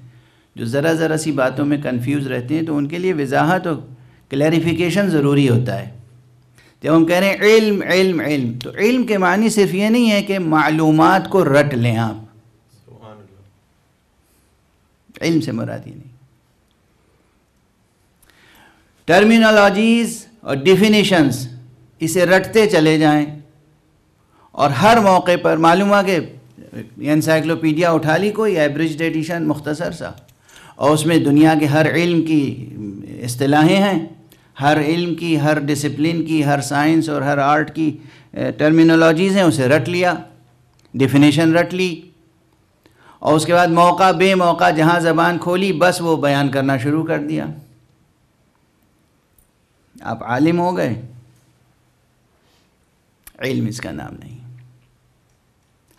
جو ذرا سی باتوں میں کنفیوز رہتے ہیں، تو ان کے لیے وضاحت اور کلیریفیکیشن ضروری ہوتا ہے. جب ہم کہہ رہے ہیں علم علم علم، تو علم کے معنی صرف یہ نہیں ہے کہ معلومات کو رٹ لیں آپ، علم سے مراد یہ نہیں. ٹرمینالوجیز اور ڈیفینیشنز اسے رٹتے چلے جائیں اور ہر موقع پر معلوم ہوا کہ انسائکلوپیڈیا اٹھا لی کوئی ایبریجڈ ایڈیشن مختصر سا، اور اس میں دنیا کے ہر علم کی اصطلاحیں ہیں، ہر علم کی، ہر ڈسپلن کی، ہر سائنس اور ہر آرٹ کی ٹرمینالوجیز ہیں، اسے رٹ لیا، ڈیفینیشن رٹ لی، اور اس کے بعد موقع بے موقع جہاں زبان کھولی بس وہ بیان کرنا شروع کر دیا. آپ عالم ہو گئے، علم اس کا نام نہیں،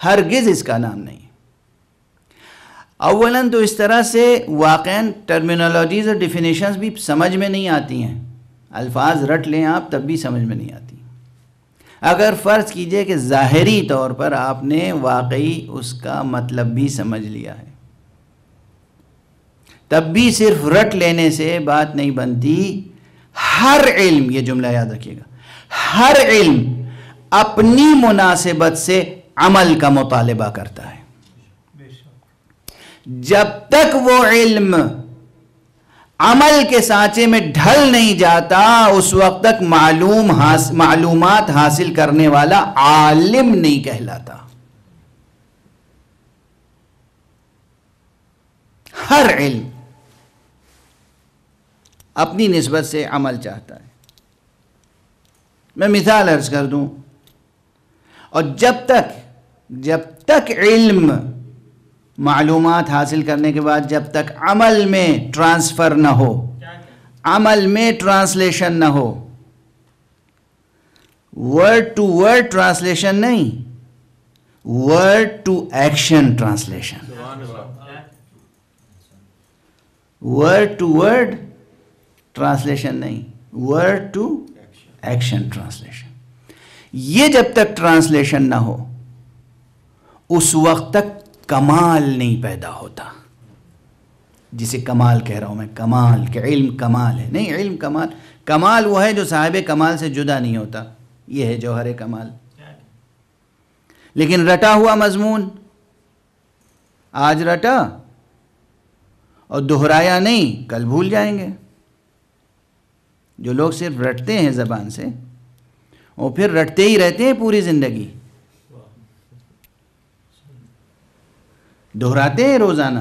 ہرگز اس کا نام نہیں. اولاً تو اس طرح سے واقعاً ٹرمینالوجیز اور ڈیفینیشنز بھی سمجھ میں نہیں آتی ہیں، الفاظ رٹ لیں آپ تب بھی سمجھ میں نہیں آتی. اگر فرض کیجئے کہ ظاہری طور پر آپ نے واقعی اس کا مطلب بھی سمجھ لیا ہے، تب بھی صرف رٹ لینے سے بات نہیں بنتی. ہر علم، یہ جملہ یاد رکھیے گا، ہر علم اپنی مناسبت سے عمل کا مطالبہ کرتا ہے. جب تک وہ علم عمل کے سانچے میں ڈھل نہیں جاتا اس وقت تک معلومات حاصل کرنے والا عالم نہیں کہلاتا. ہر علم اپنی نسبت سے عمل چاہتا ہے. میں مثال عرض کر دوں، اور جب تک علم معلومات حاصل کرنے کے بعد جب تک عمل میں ٹرانسفر نہ ہو، عمل میں ٹرانسلیشن نہ ہو، ورڈ ٹو ورڈ ٹرانسلیشن نہیں، word to action translation, word to word translation نہیں، ورڈ ٹو ایکشن ٹرانسلیشن. یہ جب تک ٹرانسلیشن نہ ہو اس وقت تک کمال نہیں پیدا ہوتا. جسے کمال کہہ رہا ہوں میں، کمال کہ علم کمال ہے، نہیں، علم کمال، کمال وہ ہے جو صاحب کمال سے جدا نہیں ہوتا، یہ ہے جوہر کمال۔ لیکن رٹا ہوا مضمون آج رٹا اور دہرایا نہیں، کل بھول جائیں گے۔ جو لوگ صرف رٹتے ہیں زبان سے، وہ پھر رٹتے ہی رہتے ہیں پوری زندگی، دہراتے ہیں روزانہ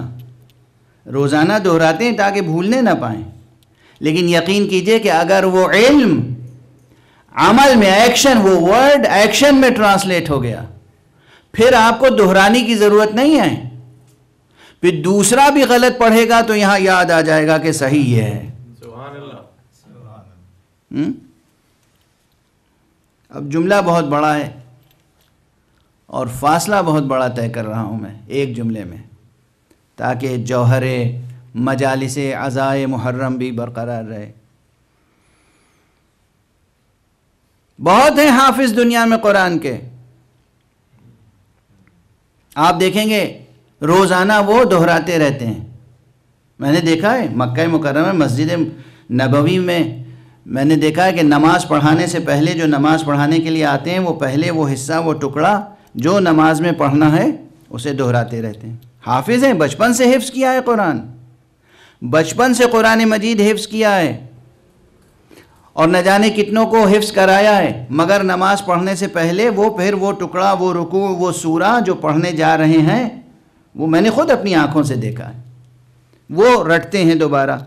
روزانہ دہراتے ہیں تاکہ بھولنے نہ پائیں۔ لیکن یقین کیجئے کہ اگر وہ علم عمل میں، ایکشن، وہ ورڈ ایکشن میں ٹرانسلیٹ ہو گیا، پھر آپ کو دہرانے کی ضرورت نہیں ہے، پھر دوسرا بھی غلط پڑھے گا تو یہاں یاد آ جائے گا کہ صحیح یہ ہے۔ سبحان اللہ۔ اب جملہ بہت بڑا ہے اور فاصلہ بہت بڑا طے کر رہا ہوں میں ایک جملے میں، تاکہ جوہر مجالس عزائے محرم بھی برقرار رہے۔ بہت ہیں حافظ دنیا میں قرآن کے، آپ دیکھیں گے روزانہ وہ دہراتے رہتے ہیں۔ میں نے دیکھا ہے مکہ مکرمہ مسجد نبوی میں نے دیکھا ہے کہ نماز پڑھانے سے پہلے جو نماز پڑھانے کے لیے آتے ہیں، وہ پہلے وہ حصہ، وہ ٹکڑا جو نماز میں پڑھنا ہے اسے دہراتے رہتے ہیں۔ حافظ ہیں، بچپن سے حفظ کیا ہے قرآن، بچپن سے قرآن مجید حفظ کیا ہے، اور نہ جانے کتنوں کو حفظ کرایا ہے، مگر نماز پڑھنے سے پہلے وہ پھر وہ ٹکڑا، وہ رکوع، وہ سورہ جو پڑھنے جا رہے ہیں، وہ میں نے خود اپنی آنکھوں سے دیکھا ہے، وہ رٹتے ہیں دوبارہ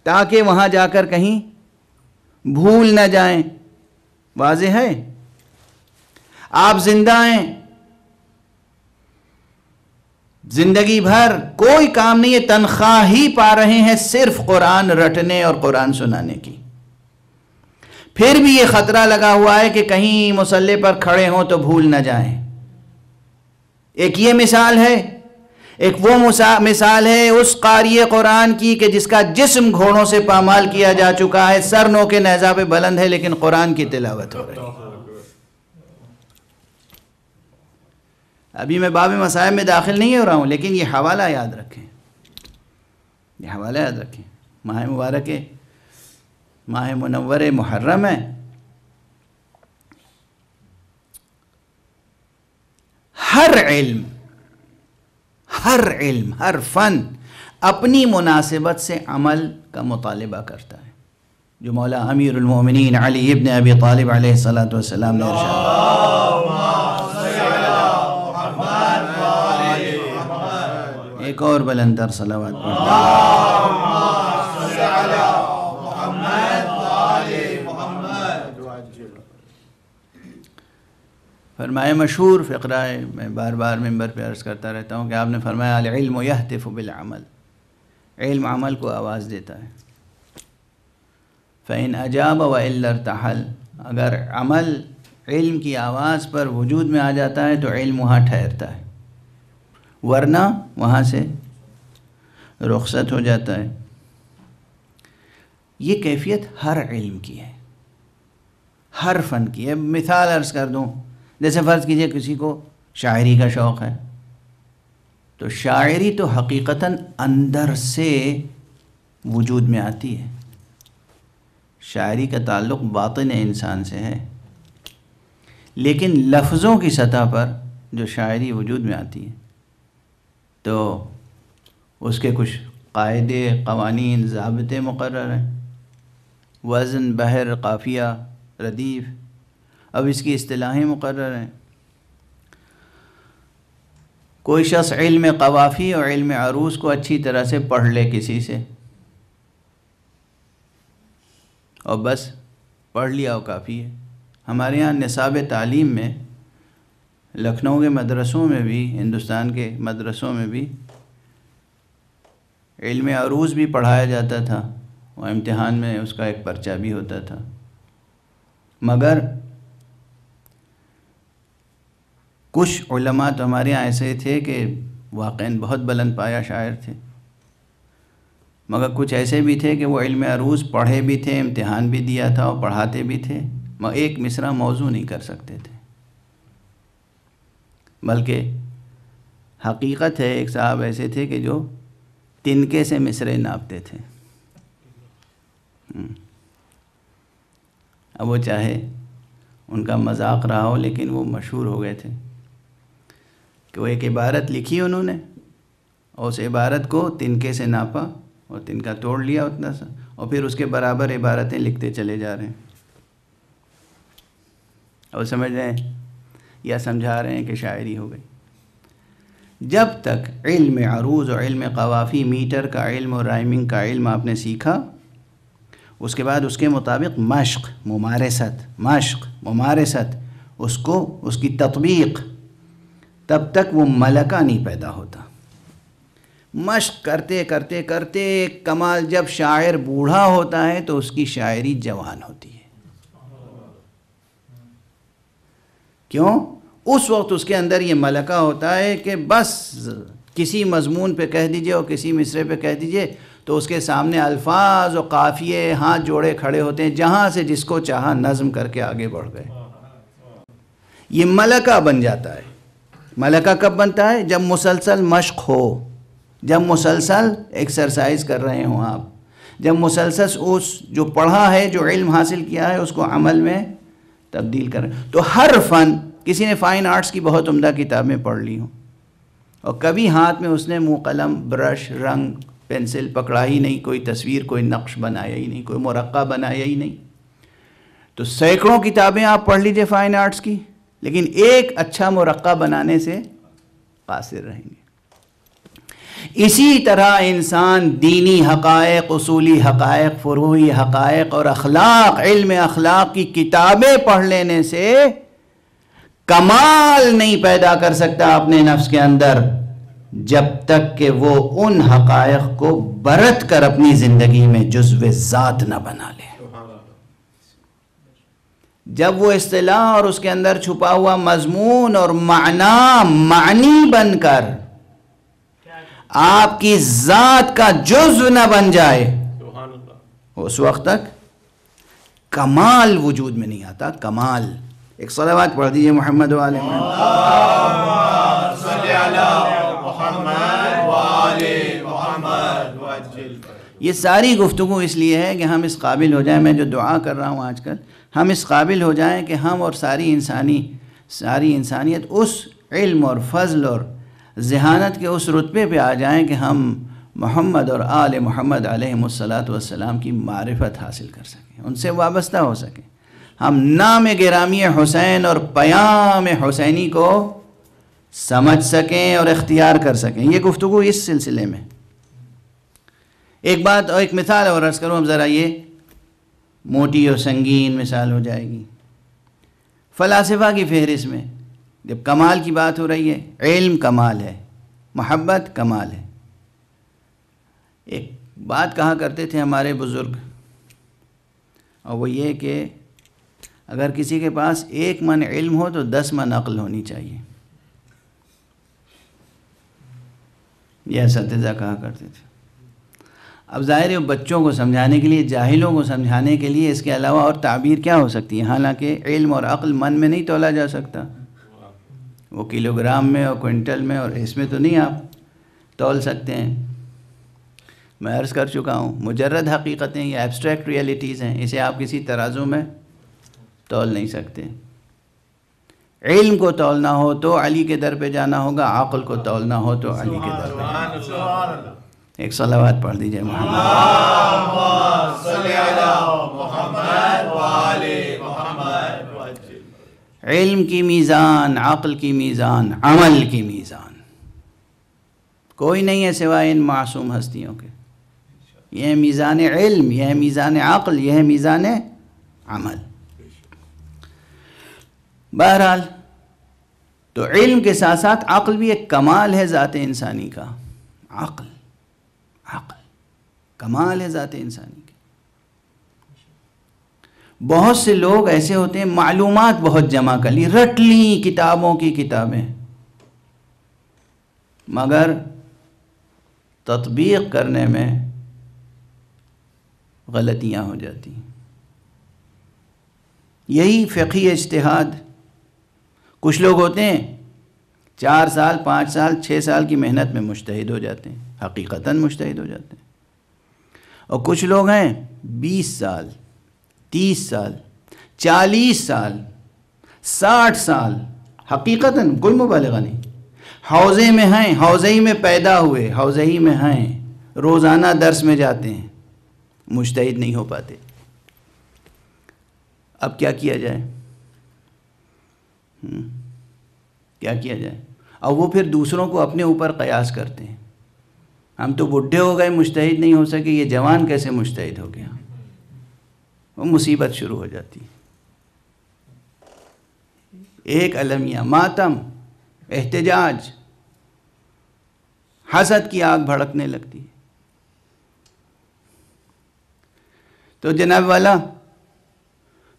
تاکہ وہاں جا کر کہیں بھول نہ جائیں۔ واضح ہے؟ آپ زندہ ہیں، زندگی بھر کوئی کام نہیں ہے، تنخواہ ہی پا رہے ہیں صرف قرآن رٹنے اور قرآن سنانے کی، پھر بھی یہ خطرہ لگا ہوا ہے کہ کہیں مصلی پر کھڑے ہوں تو بھول نہ جائیں۔ ایک یہ مثال ہے، ایک وہ مثال ہے اس قاری قرآن کی کہ جس کا جسم گھوڑوں سے پامال کیا جا چکا ہے، سر نو کے نیزہ پہ بلند ہے، لیکن قرآن کی تلاوت ہو رہی ہے۔ ابھی میں باب مصائب میں داخل نہیں ہو رہا ہوں، لیکن یہ حوالہ یاد رکھیں، یہ حوالہ یاد رکھیں۔ ماہ مبارک ہے، ماہ منور محرم ہے، ہر علم، ہر فن اپنی مناسبت سے عمل کا مطالبہ کرتا ہے، جو مولا امیر المومنین علی ابن ابی طالب علیہ السلام نے ارشاد۔ ایک اور بلندر صلوات فرمایا، مشہور فقرہ ہے، میں بار بار ممبر پہ عرض کرتا رہتا ہوں کہ آپ نے فرمایا العلم یہتف بالعمل، علم عمل کو آواز دیتا ہے۔ فإن أجاب وإلا ارتحل، اگر عمل علم کی آواز پر وجود میں آ جاتا ہے تو علم وہاں ٹھہرتا ہے، ورنہ وہاں سے رخصت ہو جاتا ہے۔ یہ کیفیت ہر علم کی ہے، ہر فن کی ہے۔ مثال عرض کر دوں، جیسے فرض کیجئے کسی کو شاعری کا شوق ہے، تو شاعری تو حقیقتاً اندر سے وجود میں آتی ہے، شاعری کا تعلق باطن انسان سے ہے، لیکن لفظوں کی سطح پر جو شاعری وجود میں آتی ہے تو اس کے کچھ قاعدے، قوانین، ضابطے مقرر ہیں، وزن، بحر، قافیہ، ردیف، اب اس کی اصطلاحیں مقرر ہیں۔ کوئی شخص علم قوافی اور علم عروض کو اچھی طرح سے پڑھ لے کسی سے، اور بس پڑھ لیا وہ کافی ہے۔ ہمارے یہاں نصاب تعلیم میں، لکھنؤ کے مدرسوں میں بھی، ہندوستان کے مدرسوں میں بھی علم عروض بھی پڑھایا جاتا تھا، اور امتحان میں اس کا ایک پرچہ بھی ہوتا تھا، مگر کچھ علماء تو ہمارے یہاں ایسے تھے کہ واقعاً بہت بلند پایا شاعر تھے، مگر کچھ ایسے بھی تھے کہ وہ علم عروض پڑھے بھی تھے، امتحان بھی دیا تھا اور پڑھاتے بھی تھے، مگر ایک مصرع موضوع نہیں کر سکتے تھے۔ بلکہ حقیقت ہے ایک صاحب ایسے تھے کہ جو تنکے سے مصرے ناپتے تھے. اب وہ چاہے ان کا مذاق رہا ہو لیکن وہ مشہور ہو گئے تھے کہ وہ ایک عبارت لکھی انہوں نے اور اس عبارت کو تنکے سے ناپا اور تنکا توڑ لیا اتنا سا اور پھر اس کے برابر عبارتیں لکھتے چلے جا رہے ہیں. اور سمجھ رہے ہیں یا سمجھا رہے ہیں کہ شاعری ہو گئی. جب تک علم عروض اور علم قوافی، میٹر کا علم اور رائمنگ کا علم آپ نے سیکھا، اس کے بعد اس کے مطابق مشق، ممارست، اس کی تطبیق، تب تک وہ ملکہ نہیں پیدا ہوتا. مشق کرتے کرتے کرتے کمال، جب شاعر بوڑھا ہوتا ہے تو اس کی شاعری جوان ہوتی ہے. کیوں؟ اس وقت اس کے اندر یہ ملکہ ہوتا ہے کہ بس کسی مضمون پہ کہہ دیجئے اور کسی مصرے پہ کہہ دیجئے تو اس کے سامنے الفاظ و قافیے ہاتھ جوڑے کھڑے ہوتے ہیں، جہاں سے جس کو چاہا نظم کر کے آگے بڑھ گئے. یہ ملکہ بن جاتا ہے. ملکہ کب بنتا ہے؟ جب مسلسل مشق ہو، جب مسلسل ایکسرسائز کر رہے ہوں آپ، جب مسلسل اس جو پڑھا ہے، جو علم حاصل کیا ہے، اس کو عمل میں تبدیل کریں. تو ہر فن، کسی نے فائن آرٹس کی بہت عمدہ کتابیں پڑھ لی ہوں اور کبھی ہاتھ میں اس نے منہ قلم، برش، رنگ، پینسل پکڑا ہی نہیں، کوئی تصویر، کوئی نقش بنایا ہی نہیں، کوئی مرقع بنایا ہی نہیں، تو سینکڑوں کتابیں آپ پڑھ لیجئے فائن آرٹس کی، لیکن ایک اچھا مرقع بنانے سے قاصر رہیں گے. اسی طرح انسان دینی حقائق، اصولی حقائق، فروعی حقائق اور اخلاق، علم اخلاق کی کتابیں پڑھ لینے سے کمال نہیں پیدا کر سکتا اپنے نفس کے اندر، جب تک کہ وہ ان حقائق کو برت کر اپنی زندگی میں جزو ذات نہ بنا لے. جب وہ اصطلاح اور اس کے اندر چھپا ہوا مضمون اور معنی بن کر آپ کی ذات کا جزو نہ بن جائے، اس وقت تک کمال وجود میں نہیں آتا. کمال. ایک صلوات پڑھ دیجئے محمد و آل محمد. اللہم صلی علی محمد و آل محمد وعجل. یہ ساری گفتگو اس لیے ہے کہ ہم اس قابل ہو جائیں، میں جو دعا کر رہا ہوں آج کل، ہم اس قابل ہو جائیں کہ ہم اور ساری انسانیت اس علم اور فضل اور ذہانت کے اس رتبے پہ آ جائیں کہ ہم محمد اور آل محمد علیہم الصلاۃ کی معرفت حاصل کر سکیں، ان سے وابستہ ہو سکیں. ہم نام گرامی حسین اور پیام حسینی کو سمجھ سکیں اور اختیار کر سکیں. یہ گفتگو اس سلسلے میں. ایک بات اور ایک مثال اور عرض کروں، اب ذرا یہ موٹی اور سنگین مثال ہو جائے گی. فلاسفہ کی فہرست میں جب کمال کی بات ہو رہی ہے، علم کمال ہے، محبت کمال ہے. ایک بات کہا کرتے تھے ہمارے بزرگ، اور وہ یہ کہ اگر کسی کے پاس 1 من علم ہو تو 10 من عقل ہونی چاہیے. یہ اساتذہ کہا کرتے تھے. اب ظاہر ہے بچوں کو سمجھانے کے لیے، جاہلوں کو سمجھانے کے لیے اس کے علاوہ اور تعبیر کیا ہو سکتی ہے؟ حالانکہ علم اور عقل من میں نہیں تولا جا سکتا، وہ کلو گرام میں اور کوئنٹل میں اور اس میں تو نہیں آپ تول سکتے ہیں. میں عرض کر چکا ہوں، مجرد حقیقتیں یا ایبسٹریکٹ ریئلٹیز ہیں، اسے آپ کسی ترازو میں تول نہیں سکتے. علم کو تولنا ہو تو علی کے در پہ جانا ہوگا، عقل کو تولنا ہو تو علی کے در پہ. ایک صلوات پڑھ دیجئے محمد. اللہم صلی علی محمد و آل محمد وعجل. علم کی میزان، عقل کی میزان، عمل کی میزان کوئی نہیں ہے سوائے ان معصوم ہستیوں کے. یہ ہے میزان علم، یہ ہے میزان عقل، یہ ہے میزان عمل. بہرحال تو علم کے ساتھ ساتھ عقل بھی ایک کمال ہے ذات انسانی کا. عقل کمال ہے ذات انسانی کی. بہت سے لوگ ایسے ہوتے ہیں معلومات بہت جمع کر لی، رٹ لی کتابوں کی کتابیں، مگر تطبیق کرنے میں غلطیاں ہو جاتی ہیں. یہی فقہی اجتہاد. کچھ لوگ ہوتے ہیں 4 سال 5 سال 6 سال کی محنت میں مجتہد ہو جاتے ہیں، حقیقتاً مجتہد ہو جاتے ہیں. اور کچھ لوگ ہیں 20 سال 30 سال 40 سال 60 سال، حقیقتاً کوئی مبالغہ نہیں، حوضے میں ہیں، حوضے ہی میں پیدا ہوئے، حوضے ہی میں ہیں، روزانہ درس میں جاتے ہیں، مجتہد نہیں ہو پاتے. اب کیا کیا جائے؟ کیا کیا جائے؟ اور وہ پھر دوسروں کو اپنے اوپر قیاس کرتے ہیں. ہم تو بڈھے ہو گئے مجتہد نہیں ہو سکے، یہ جوان کیسے مجتہد ہو گیا؟ وہ مصیبت شروع ہو جاتی ہے. ایک المیہ، ماتم، احتجاج، حسد کی آگ بھڑکنے لگتی ہے. تو جناب والا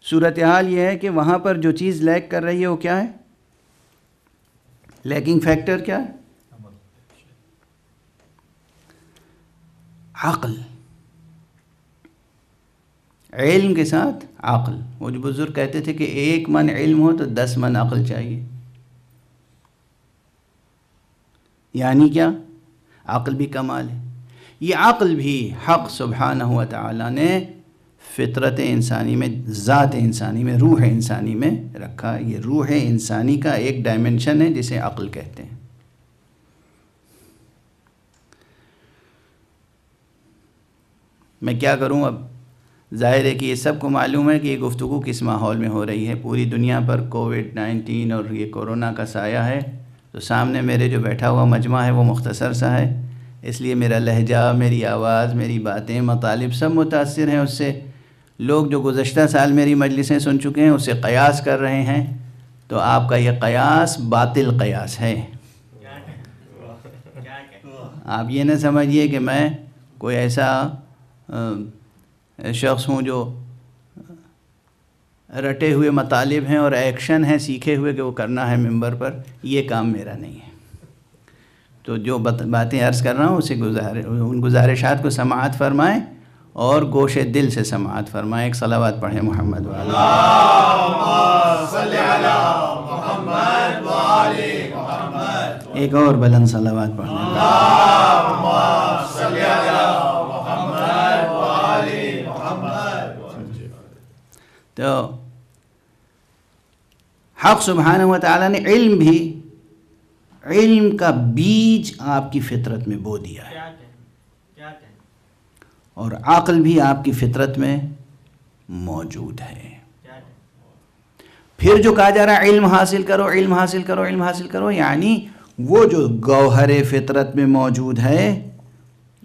صورتحال یہ ہے کہ وہاں پر جو چیز لیک کر رہی ہے وہ کیا ہے؟ لیکنگ فیکٹر کیا ہے؟ عقل. علم کے ساتھ عقل. وہ جو بزرگ کہتے تھے کہ 1 من علم ہو تو 10 من عقل چاہیے. یعنی کیا؟ عقل بھی کمال ہے. یہ عقل بھی حق سبحانہ و تعالیٰ نے فطرت انسانی میں، ذات انسانی میں، روح انسانی میں رکھا. یہ روح انسانی کا ایک ڈائمنشن ہے جسے عقل کہتے ہیں. میں کیا کروں اب؟ ظاہر ہے کہ یہ سب کو معلوم ہے کہ یہ گفتگو کس ماحول میں ہو رہی ہے. پوری دنیا پر کووڈ-19 اور یہ کورونا کا سایہ ہے. تو سامنے میرے جو بیٹھا ہوا مجمع ہے وہ مختصر سا ہے، اس لیے میرا لہجہ، میری آواز، میری باتیں، مطالب سب متاثر ہیں اس سے. لوگ جو گزشتہ سال میری مجلسیں سن چکے ہیں اس سے قیاس کر رہے ہیں. تو آپ کا یہ قیاس باطل قیاس ہے. آپ یہ نہ سمجھیے کہ میں کوئی ایسا شخص ہوں جو رٹے ہوئے مطالب ہیں اور ایکشن ہیں سیکھے ہوئے کہ وہ کرنا ہے ممبر پر. یہ کام میرا نہیں ہے. تو جو باتیں عرض کر رہا ہوں اسے ان گزارشات کو سماعت فرمائیں اور گوش دل سے سماعت فرمائیں. ایک صلوات پڑھیں محمد وعلی اللہم صلی علی محمد وعلی محمد. ایک اور بلند صلوات پڑھیں. اللہم صلی علی محمد وعلی محمد. تو حق سبحانہ و تعالیٰ نے علم کا بیج آپ کی فطرت میں بو دیا ہے، اور عقل بھی آپ کی فطرت میں موجود ہے. پھر جو کہا جا رہا ہے علم حاصل کرو، علم حاصل کرو، علم حاصل کرو، یعنی وہ جو گوہر فطرت میں موجود ہے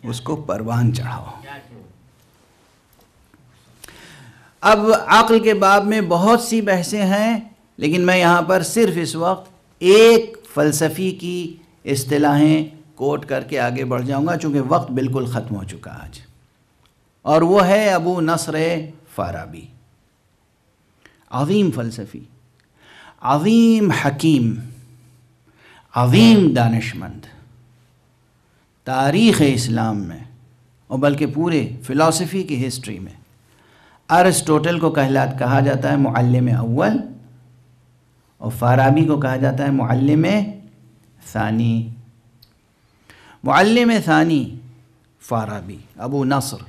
اس کو پروان چڑھاؤ. اب عقل کے باب میں بہت سی بحثیں ہیں، لیکن میں یہاں پر صرف اس وقت ایک فلسفی کی اصطلاحیں کوٹ کر کے آگے بڑھ جاؤں گا، چونکہ وقت بالکل ختم ہو چکا آج. اور وہ ہے ابو نصر فارابی. عظیم فلسفی، عظیم حکیم، عظیم دانشمند. تاریخ اسلام میں اور بلکہ پورے فلسفی کی ہسٹری میں ارسطوٹل کو کہا جاتا ہے معلم اول، اور فارابی کو کہا جاتا ہے معلم ثانی. معلم ثانی فارابی، ابو نصر،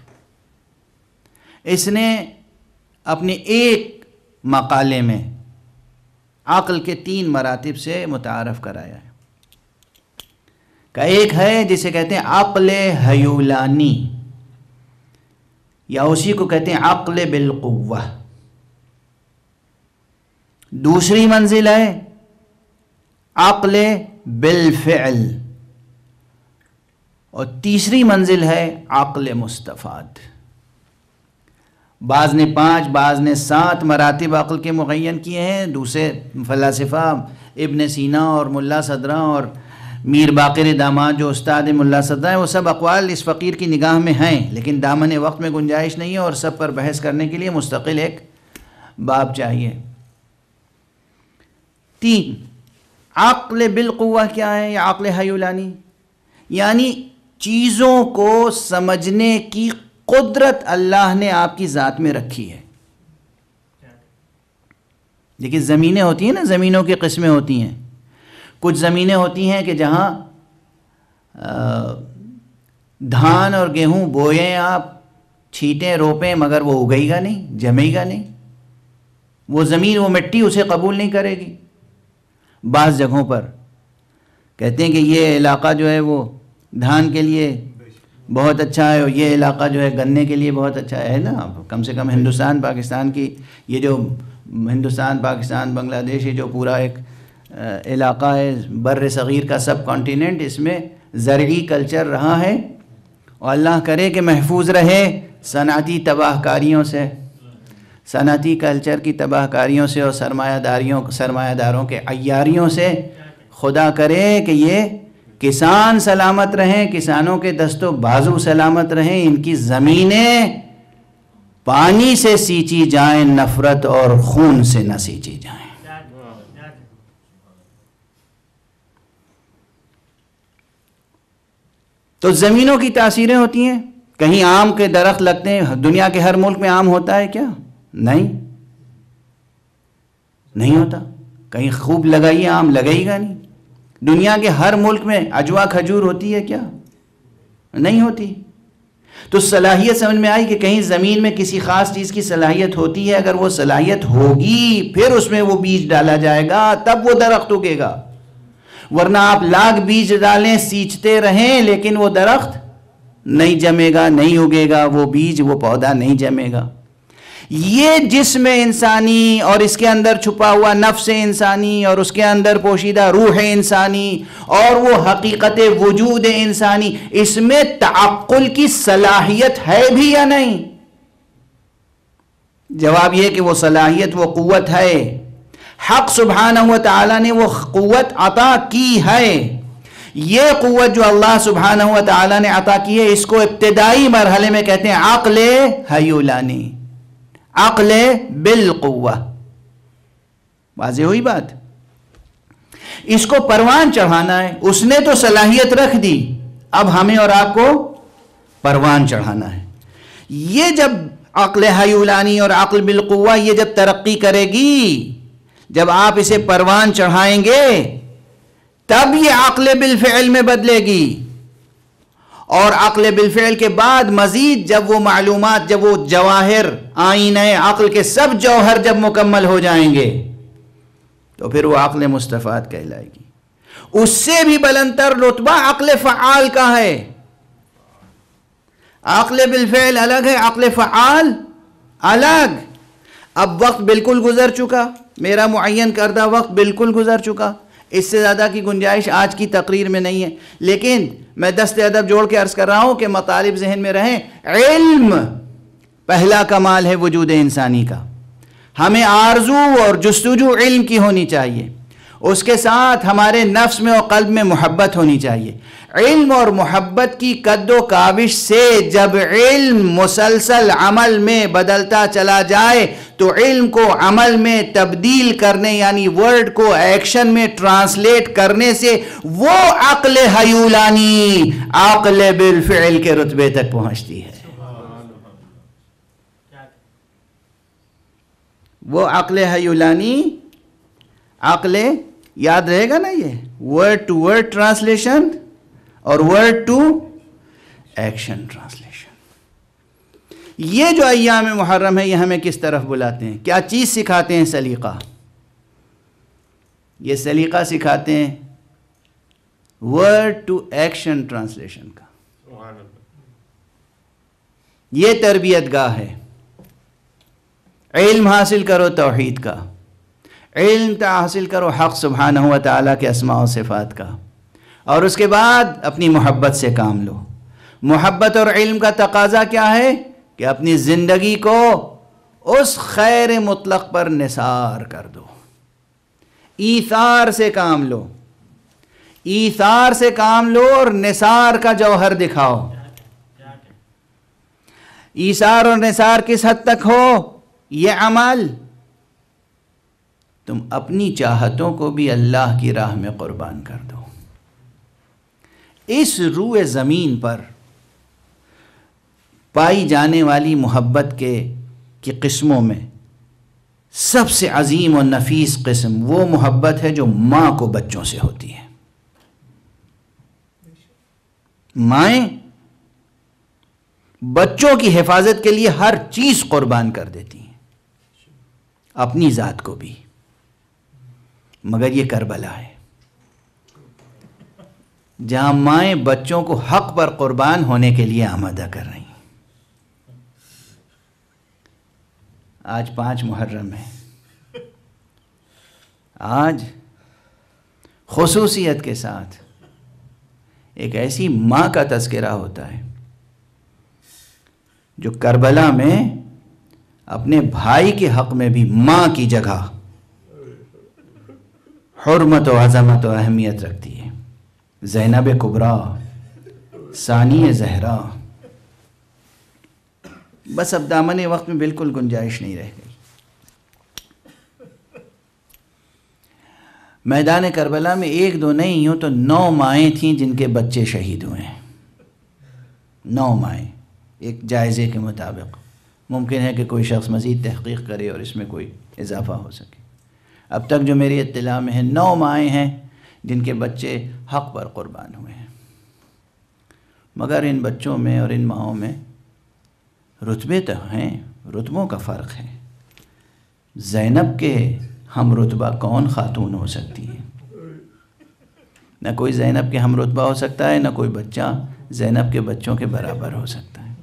اس نے اپنے ایک مقالے میں عقل کے 3 مراتب سے متعارف کرایا ہے. کہ ایک ہے جسے کہتے ہیں عقل ہیولانی، یا اسی کو کہتے ہیں عقل بالقوہ. دوسری منزل ہے عقل بالفعل، اور تیسری منزل ہے عقل مستفاد. بعض نے 5، بعض نے 7 مراتب عقل کے معین کیے ہیں. دوسرے فلاسفہ ابن سینا اور ملا صدراء اور میر باقر داماد جو استاد ملا صدراء ہیں، وہ سب اقوال اس فقیر کی نگاہ میں ہیں، لیکن دامن وقت میں گنجائش نہیں ہے اور سب پر بحث کرنے کے لیے مستقل ایک باب چاہیے. 3 عقل بالقوہ کیا ہے؟ یا عقل ہیولانی، یعنی چیزوں کو سمجھنے کی قدرت اللہ نے آپ کی ذات میں رکھی ہے. دیکھیے زمینیں ہوتی ہیں نا، زمینوں کی قسمیں ہوتی ہیں. کچھ زمینیں ہوتی ہیں کہ جہاں دھان اور گیہوں بوئیں آپ، چھیٹیں روپیں، مگر وہ اگے گا نہیں، جمے گا نہیں، وہ زمین، وہ مٹی اسے قبول نہیں کرے گی۔ بعض جگہوں پر کہتے ہیں کہ یہ علاقہ جو ہے وہ دھان کے لیے بہت اچھا ہے، اور یہ علاقہ جو ہے گنے کے لیے بہت اچھا ہے نا۔ کم سے کم ہندوستان پاکستان کی یہ جو ہندوستان پاکستان بنگلہ دیش، یہ جو پورا ایک علاقہ ہے بر صغیر کا سب کانٹیننٹ، اس میں زرعی کلچر رہا ہے، اور اللہ کرے کہ محفوظ رہے صنعتی تباہ کاریوں سے، صنعتی کلچر کی تباہ کاریوں سے، اور سرمایہ داروں کے عیاریوں سے۔ خدا کرے کہ یہ کسان سلامت رہیں، کسانوں کے دست و بازو سلامت رہیں، ان کی زمینیں پانی سے سینچی جائیں، نفرت اور خون سے نہ سینچی جائیں۔ تو زمینوں کی تاثیریں ہوتی ہیں۔ کہیں آم کے درخت لگتے ہیں، دنیا کے ہر ملک میں آم ہوتا ہے کیا؟ نہیں ہوتا۔ کہیں خوب لگائیے آم، لگے گا نہیں۔ دنیا کے ہر ملک میں عجوا کھجور ہوتی ہے کیا؟ نہیں ہوتی۔ تو صلاحیت سمجھ میں آئی کہ کہیں زمین میں کسی خاص چیز کی صلاحیت ہوتی ہے، اگر وہ صلاحیت ہوگی پھر اس میں وہ بیج ڈالا جائے گا، تب وہ درخت اگے گا۔ ورنہ آپ لاکھ بیج ڈالیں، سینچتے رہیں، لیکن وہ درخت نہیں جمے گا، نہیں اگے گا، وہ بیج، وہ پودا نہیں جمے گا۔ یہ جسم انسانی اور اس کے اندر چھپا ہوا نفس انسانی اور اس کے اندر پوشیدہ روح انسانی اور وہ حقیقت وجود انسانی، اس میں تعقل کی صلاحیت ہے بھی یا نہیں؟ جواب یہ کہ وہ صلاحیت، وہ قوت ہے۔ حق سبحانہ و تعالیٰ نے وہ قوت عطا کی ہے۔ یہ قوت جو اللہ سبحانہ و تعالیٰ نے عطا کی ہے، اس کو ابتدائی مرحلے میں کہتے ہیں عقل حیولانی، عقل بالقوہ۔ واضح ہوئی بات؟ اس کو پروان چڑھانا ہے۔ اس نے تو صلاحیت رکھ دی، اب ہمیں اور آپ کو پروان چڑھانا ہے۔ یہ جب عقل حیولانی اور عقل بالقوہ یہ جب ترقی کرے گی، جب آپ اسے پروان چڑھائیں گے، تب یہ عقل بالفعل میں بدلے گی، اور عقل بالفعل کے بعد مزید جب وہ معلومات، جب وہ جواہر آئینہ عقل کے سب جوہر جب مکمل ہو جائیں گے، تو پھر وہ عقل مستفاد کہلائے گی۔ اس سے بھی بلندتر رتبہ عقل فعال کا ہے۔ عقل بالفعل الگ ہے، عقل فعال الگ۔ اب وقت بالکل گزر چکا، میرا معین کردہ وقت بالکل گزر چکا، اس سے زیادہ کی گنجائش آج کی تقریر میں نہیں ہے، لیکن میں دست ادب جوڑ کے عرض کر رہا ہوں کہ مطالب ذہن میں رہیں۔ علم پہلا کمال ہے وجود انسانی کا۔ ہمیں آرزو اور جستجو علم کی ہونی چاہیے، اس کے ساتھ ہمارے نفس میں اور قلب میں محبت ہونی چاہیے۔ علم اور محبت کی قد و کاوش سے جب علم مسلسل عمل میں بدلتا چلا جائے تو علم کو عمل میں تبدیل کرنے، یعنی ورڈ کو ایکشن میں ٹرانسلیٹ کرنے سے وہ عقل حیولانی عقل بالفعل کے رتبے تک پہنچتی ہے۔ وہ عقل حیولانی، عقل یاد رہے گا نا، یہ ورڈ ٹو ورڈ ٹرانسلیشن اور ورڈ ٹو ایکشن ٹرانسلیشن۔ یہ جو ایام محرم ہے یہ ہمیں کس طرف بلاتے ہیں؟ کیا چیز سکھاتے ہیں؟ سلیقہ۔ یہ سلیقہ سکھاتے ہیں ورڈ ٹو ایکشن ٹرانسلیشن کا۔ یہ تربیت گاہ ہے۔ علم حاصل کرو توحید کا، علم حاصل کرو حق سبحانہ و تعالیٰ کے اسماء و صفات کا، اور اس کے بعد اپنی محبت سے کام لو۔ محبت اور علم کا تقاضا کیا ہے؟ کہ اپنی زندگی کو اس خیر مطلق پر نثار کر دو، ایثار سے کام لو، ایثار سے کام لو اور نثار کا جوہر دکھاؤ۔ ایثار اور نثار کس حد تک ہو؟ یہ عمل تم اپنی چاہتوں کو بھی اللہ کی راہ میں قربان کر دو۔ اس روئے زمین پر پائی جانے والی محبت کی قسموں میں سب سے عظیم و نفیس قسم وہ محبت ہے جو ماں کو بچوں سے ہوتی ہے. مائیں بچوں کی حفاظت کے لیے ہر چیز قربان کر دیتی ہیں، اپنی ذات کو بھی. مگر یہ کربلا ہے جہاں مائیں بچوں کو حق پر قربان ہونے کے لیے آمادہ کر رہی ہیں. آج 5 محرم ہے. آج خصوصیت کے ساتھ ایک ایسی ماں کا تذکرہ ہوتا ہے جو کربلا میں اپنے بھائی کے حق میں بھی ماں کی جگہ حرمت و عظمت و اہمیت رکھتی ہے. زینب کبریٰ، ثانی زہرا. بس اب دامن وقت میں بالکل گنجائش نہیں رہ گئی. میدان کربلا میں 1-2 نہیں، یوں تو 9 مائیں تھیں جن کے بچے شہید ہوئے ہیں. 9 مائیں ایک جائزے کے مطابق. ممکن ہے کہ کوئی شخص مزید تحقیق کرے اور اس میں کوئی اضافہ ہو سکے. اب تک جو میری اطلاع میں ہے 9 مائیں ہیں جن کے بچے حق پر قربان ہوئے ہیں. مگر ان بچوں میں اور ان ماؤں میں رتبے تو ہیں، رتبوں کا فرق ہے. زینب کے ہم رتبہ کون خاتون ہو سکتی ہے؟ نہ کوئی زینب کے ہم رتبہ ہو سکتا ہے، نہ کوئی بچہ زینب کے بچوں کے برابر ہو سکتا ہے.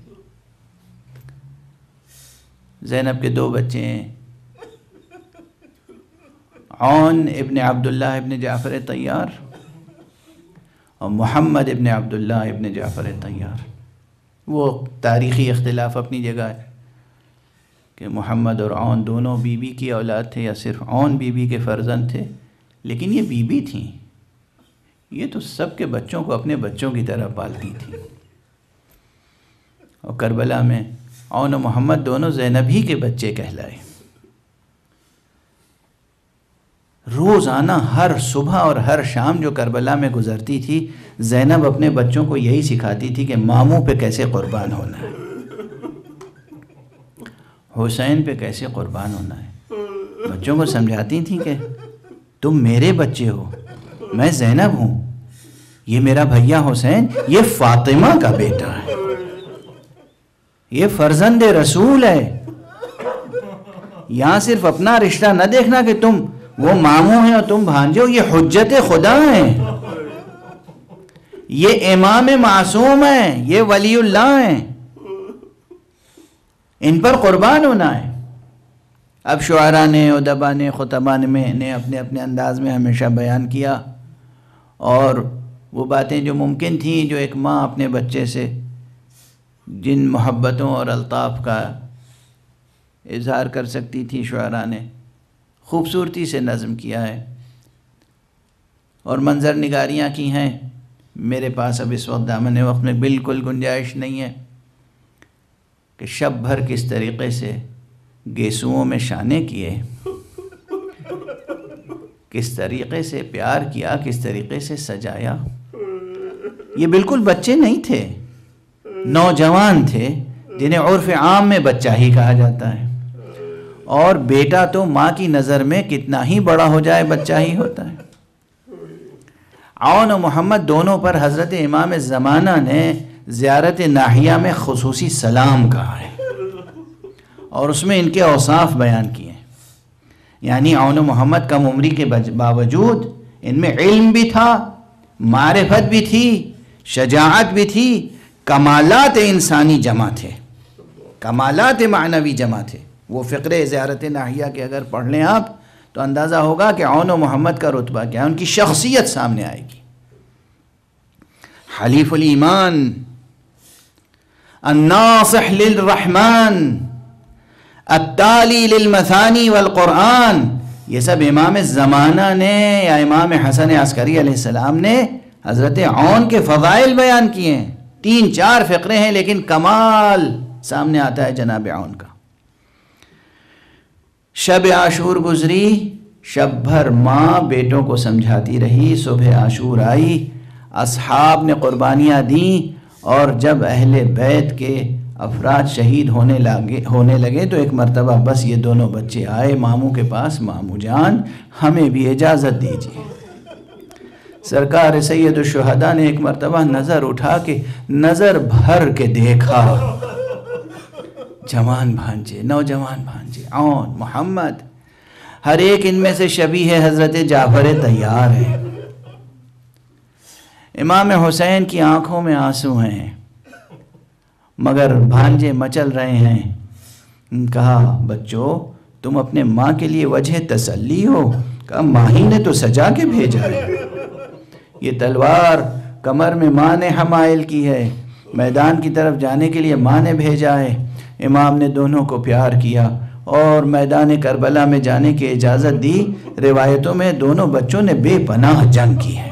زینب کے 2 بچے ہیں، عون ابن عبداللہ ابن جعفر طیار اور محمد ابن عبداللہ ابن جعفر طیار. وہ تاریخی اختلاف اپنی جگہ ہے کہ محمد اور عون دونوں بی بی کی اولاد تھے یا صرف عون بی بی کے فرزند تھے، لیکن یہ بی بی تھیں. یہ تو سب کے بچوں کو اپنے بچوں کی طرح پالتی تھیں. اور کربلا میں عون و محمد دونوں زینب ہی کے بچے کہلائے. روزانہ ہر صبح اور ہر شام جو کربلا میں گزرتی تھی، زینب اپنے بچوں کو یہی سکھاتی تھی کہ ماموں پہ کیسے قربان ہونا ہے، حسین پہ کیسے قربان ہونا ہے. بچوں کو سمجھاتی تھیں کہ تم میرے بچے ہو، میں زینب ہوں، یہ میرا بھیا حسین یہ فاطمہ کا بیٹا ہے، یہ فرزند رسول ہے. یہاں صرف اپنا رشتہ نہ دیکھنا کہ تم وہ ماموں ہیں اور تم بھانجے ہو، یہ حجت خدا ہیں، یہ امام معصوم ہیں، یہ ولی اللہ ہیں، ان پر قربان ہونا ہے. اب شعراء نے، ادباء نے، خطباء نے اپنے اپنے انداز میں ہمیشہ بیان کیا، اور وہ باتیں جو ممکن تھیں جو ایک ماں اپنے بچے سے جن محبتوں اور الطاف کا اظہار کر سکتی تھی، شعراء نے خوبصورتی سے نظم کیا ہے اور منظر نگاریاں کی ہیں. میرے پاس اب اس وقت دامن وقت میں بالکل گنجائش نہیں ہے کہ شب بھر کس طریقے سے گیسوؤں میں شانے کیے، کس طریقے سے پیار کیا، کس طریقے سے سجایا. یہ بالکل بچے نہیں تھے، نوجوان تھے جنہیں عرف عام میں بچہ ہی کہا جاتا ہے. اور بیٹا تو ماں کی نظر میں کتنا ہی بڑا ہو جائے بچہ ہی ہوتا ہے. عون و محمد دونوں پر حضرت امام زمانہ نے زیارت ناحیہ میں خصوصی سلام کہا ہے اور اس میں ان کے اوصاف بیان کیے ہیں. یعنی عون و محمد کم عمری کے باوجود ان میں علم بھی تھا، معرفت بھی تھی، شجاعت بھی تھی، کمالات انسانی جمع تھے، کمالات معنوی جمع تھے. وہ فقرے زیارت ناحیہ کے اگر پڑھ لیں آپ تو اندازہ ہوگا کہ عون و محمد کا رتبہ کیا ہے، ان کی شخصیت سامنے آئے گی. حلیف الایمان، الناصح للرحمن، التالی للمثانی والقرآن، یہ سب امام زمانہ نے یا امام حسن عسکری علیہ السلام نے حضرت عون کے فضائل بیان کیے ہیں. 3-4 فقرے ہیں لیکن کمال سامنے آتا ہے جناب عون کا. شب عاشور گزری، شب بھر ماں بیٹوں کو سمجھاتی رہی. صبح عاشور آئی، اصحاب نے قربانیاں دیں، اور جب اہل بیت کے افراد شہید ہونے لگے تو ایک مرتبہ بس یہ دونوں بچے آئے ماموں کے پاس، ماموں جان ہمیں بھی اجازت دیجیے۔ سرکار سید الشہداء نے ایک مرتبہ نظر اٹھا کے نظر بھر کے دیکھا، جوان بھانجے، نوجوان بھانجے عون محمد، ہر ایک ان میں سے شبیہ حضرت جعفر طیار ہے۔ امام حسین کی آنکھوں میں آنسو ہیں مگر بھانجے مچل رہے ہیں۔ کہا بچوں تم اپنے ماں کے لیے وجہ تسلی ہو؟ کہا ماں ہی نے تو سجا کے بھیجا ہے، یہ تلوار کمر میں ماں نے حمائل کی ہے، میدان کی طرف جانے کے لیے ماں نے بھیجا ہے۔ امام نے دونوں کو پیار کیا اور میدان کربلا میں جانے کی اجازت دی۔ روایتوں میں دونوں بچوں نے بے پناہ جنگ کی ہے،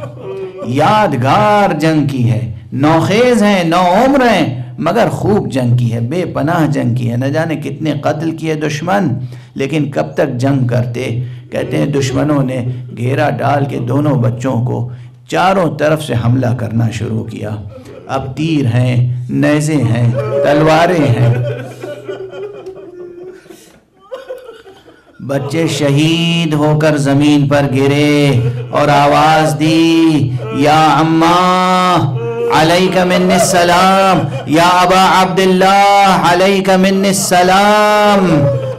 یادگار جنگ کی ہے، نوخیز ہیں، نو عمر ہیں مگر خوب جنگ کی ہے، بے پناہ جنگ کی ہے۔ نہ جانے کتنے قتل کیے دشمن، لیکن کب تک جنگ کرتے؟ کہتے ہیں دشمنوں نے گھیرا ڈال کے دونوں بچوں کو چاروں طرف سے حملہ کرنا شروع کیا۔ اب تیر ہیں، نیزے ہیں، تلواریں ہیں، بچے شہید ہو کر زمین پر گرے اور آواز دی یا عمّا علیک منی السلام، یا ابا عبداللہ علیک منی السلام،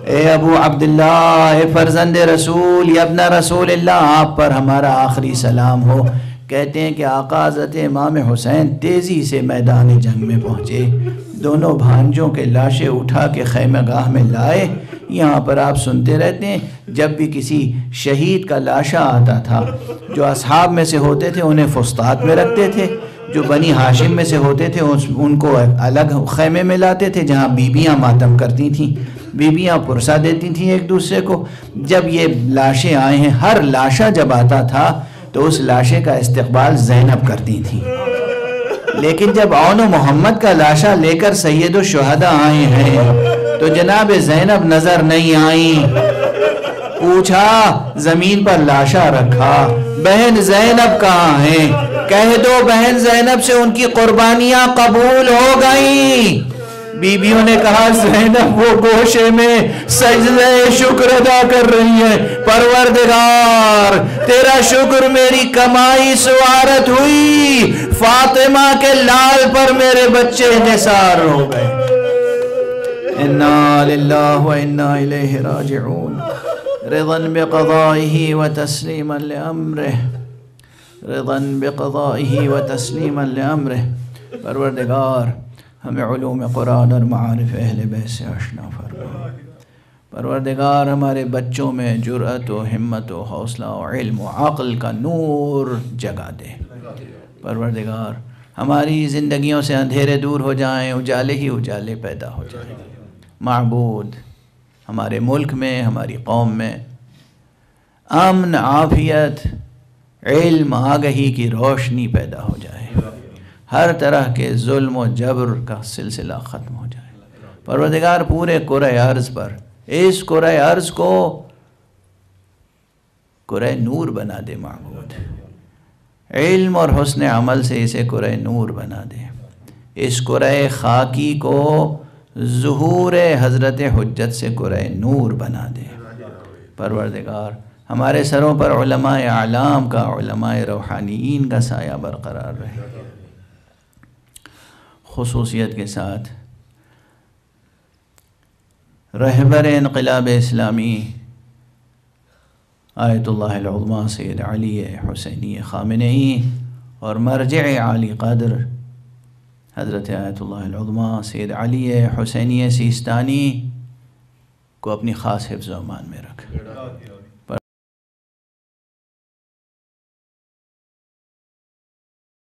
اے ابو عبداللہ، اے فرزند رسول، یا ابن رسول اللہ، آپ پر ہمارا آخری سلام ہو۔ کہتے ہیں کہ آقا حضرت امام حسین تیزی سے میدان جنگ میں پہنچے، دونوں بھانجوں کے لاشیں اٹھا کے خیمہ گاہ میں لائے۔ یہاں پر آپ سنتے رہتے ہیں جب بھی کسی شہید کا لاشا آتا تھا، جو اصحاب میں سے ہوتے تھے انہیں فسطاط میں رکھتے تھے، جو بنی ہاشم میں سے ہوتے تھے ان کو الگ خیمے میں لاتے تھے جہاں بیبیاں ماتم کرتی تھیں، بیبیاں پرسہ دیتی تھیں ایک دوسرے کو۔ جب یہ لاشیں آئے ہیں، ہر لاشا جب آتا تھا تو اس لاشے کا استقبال زینب کرتی تھیں، لیکن جب عون و محمد کا لاشا لے کر سید الشہداء آئے ہیں تو جناب زینب نظر نہیں آئیں۔ پوچھا، زمین پر لاشا رکھا، بہن زینب کہاں ہیں؟ کہہ دو بہن زینب سے ان کی قربانیاں قبول ہو گئیں۔ بیویوں نے کہا زینب وہ گوشے میں سجدہ شکر ادا کر رہی ہیں، پروردگار تیرا شکر میری کمائی سوارت ہوئی، فاطمہ کے لال پر میرے بچے نثار ہو گئے۔ انا للہ و انا الیہ راجعون، رضا بقضائہ و تسلیما لامرہ، رضا بقضائہ و تسلیما لامرہ۔ پروردگار ہمیں علوم قرآن اور معارف اہل بیت سے آشنا فرما۔ پروردگار ہمارے بچوں میں جرأت و ہمت و حوصلہ و علم و عقل کا نور جگا دے۔ پروردگار ہماری زندگیوں سے اندھیرے دور ہو جائیں، اجالے ہی اجالے پیدا ہو جائیں۔ معبود ہمارے ملک میں، ہماری قوم میں امن، عافیت، علم، آگہی کی روشنی پیدا ہو جائے، ہر طرح کے ظلم و جبر کا سلسلہ ختم ہو جائے۔ پروردگار پورے کرۂ ارض پر اس کرۂ ارض کو کرۂ نور بنا دے معبود، علم اور حسن عمل سے اسے کرۂ نور بنا دے، اس کرۂ خاکی کو ظہور حضرت حجت سے کرۂ نور بنا دے۔ پروردگار ہمارے سروں پر علماء اعلام کا، علماء روحانیین کا سایہ برقرار رہے۔ خصوصیت کے ساتھ رہبر انقلاب اسلامی آیت اللہ العظمیٰ سید علی حسینی خامنئی اور مرجع عالی قدر حضرت آیت اللہ العظمیٰ سید علی حسینی سیستانی کو اپنی خاص حفظ و امان میں رکھ۔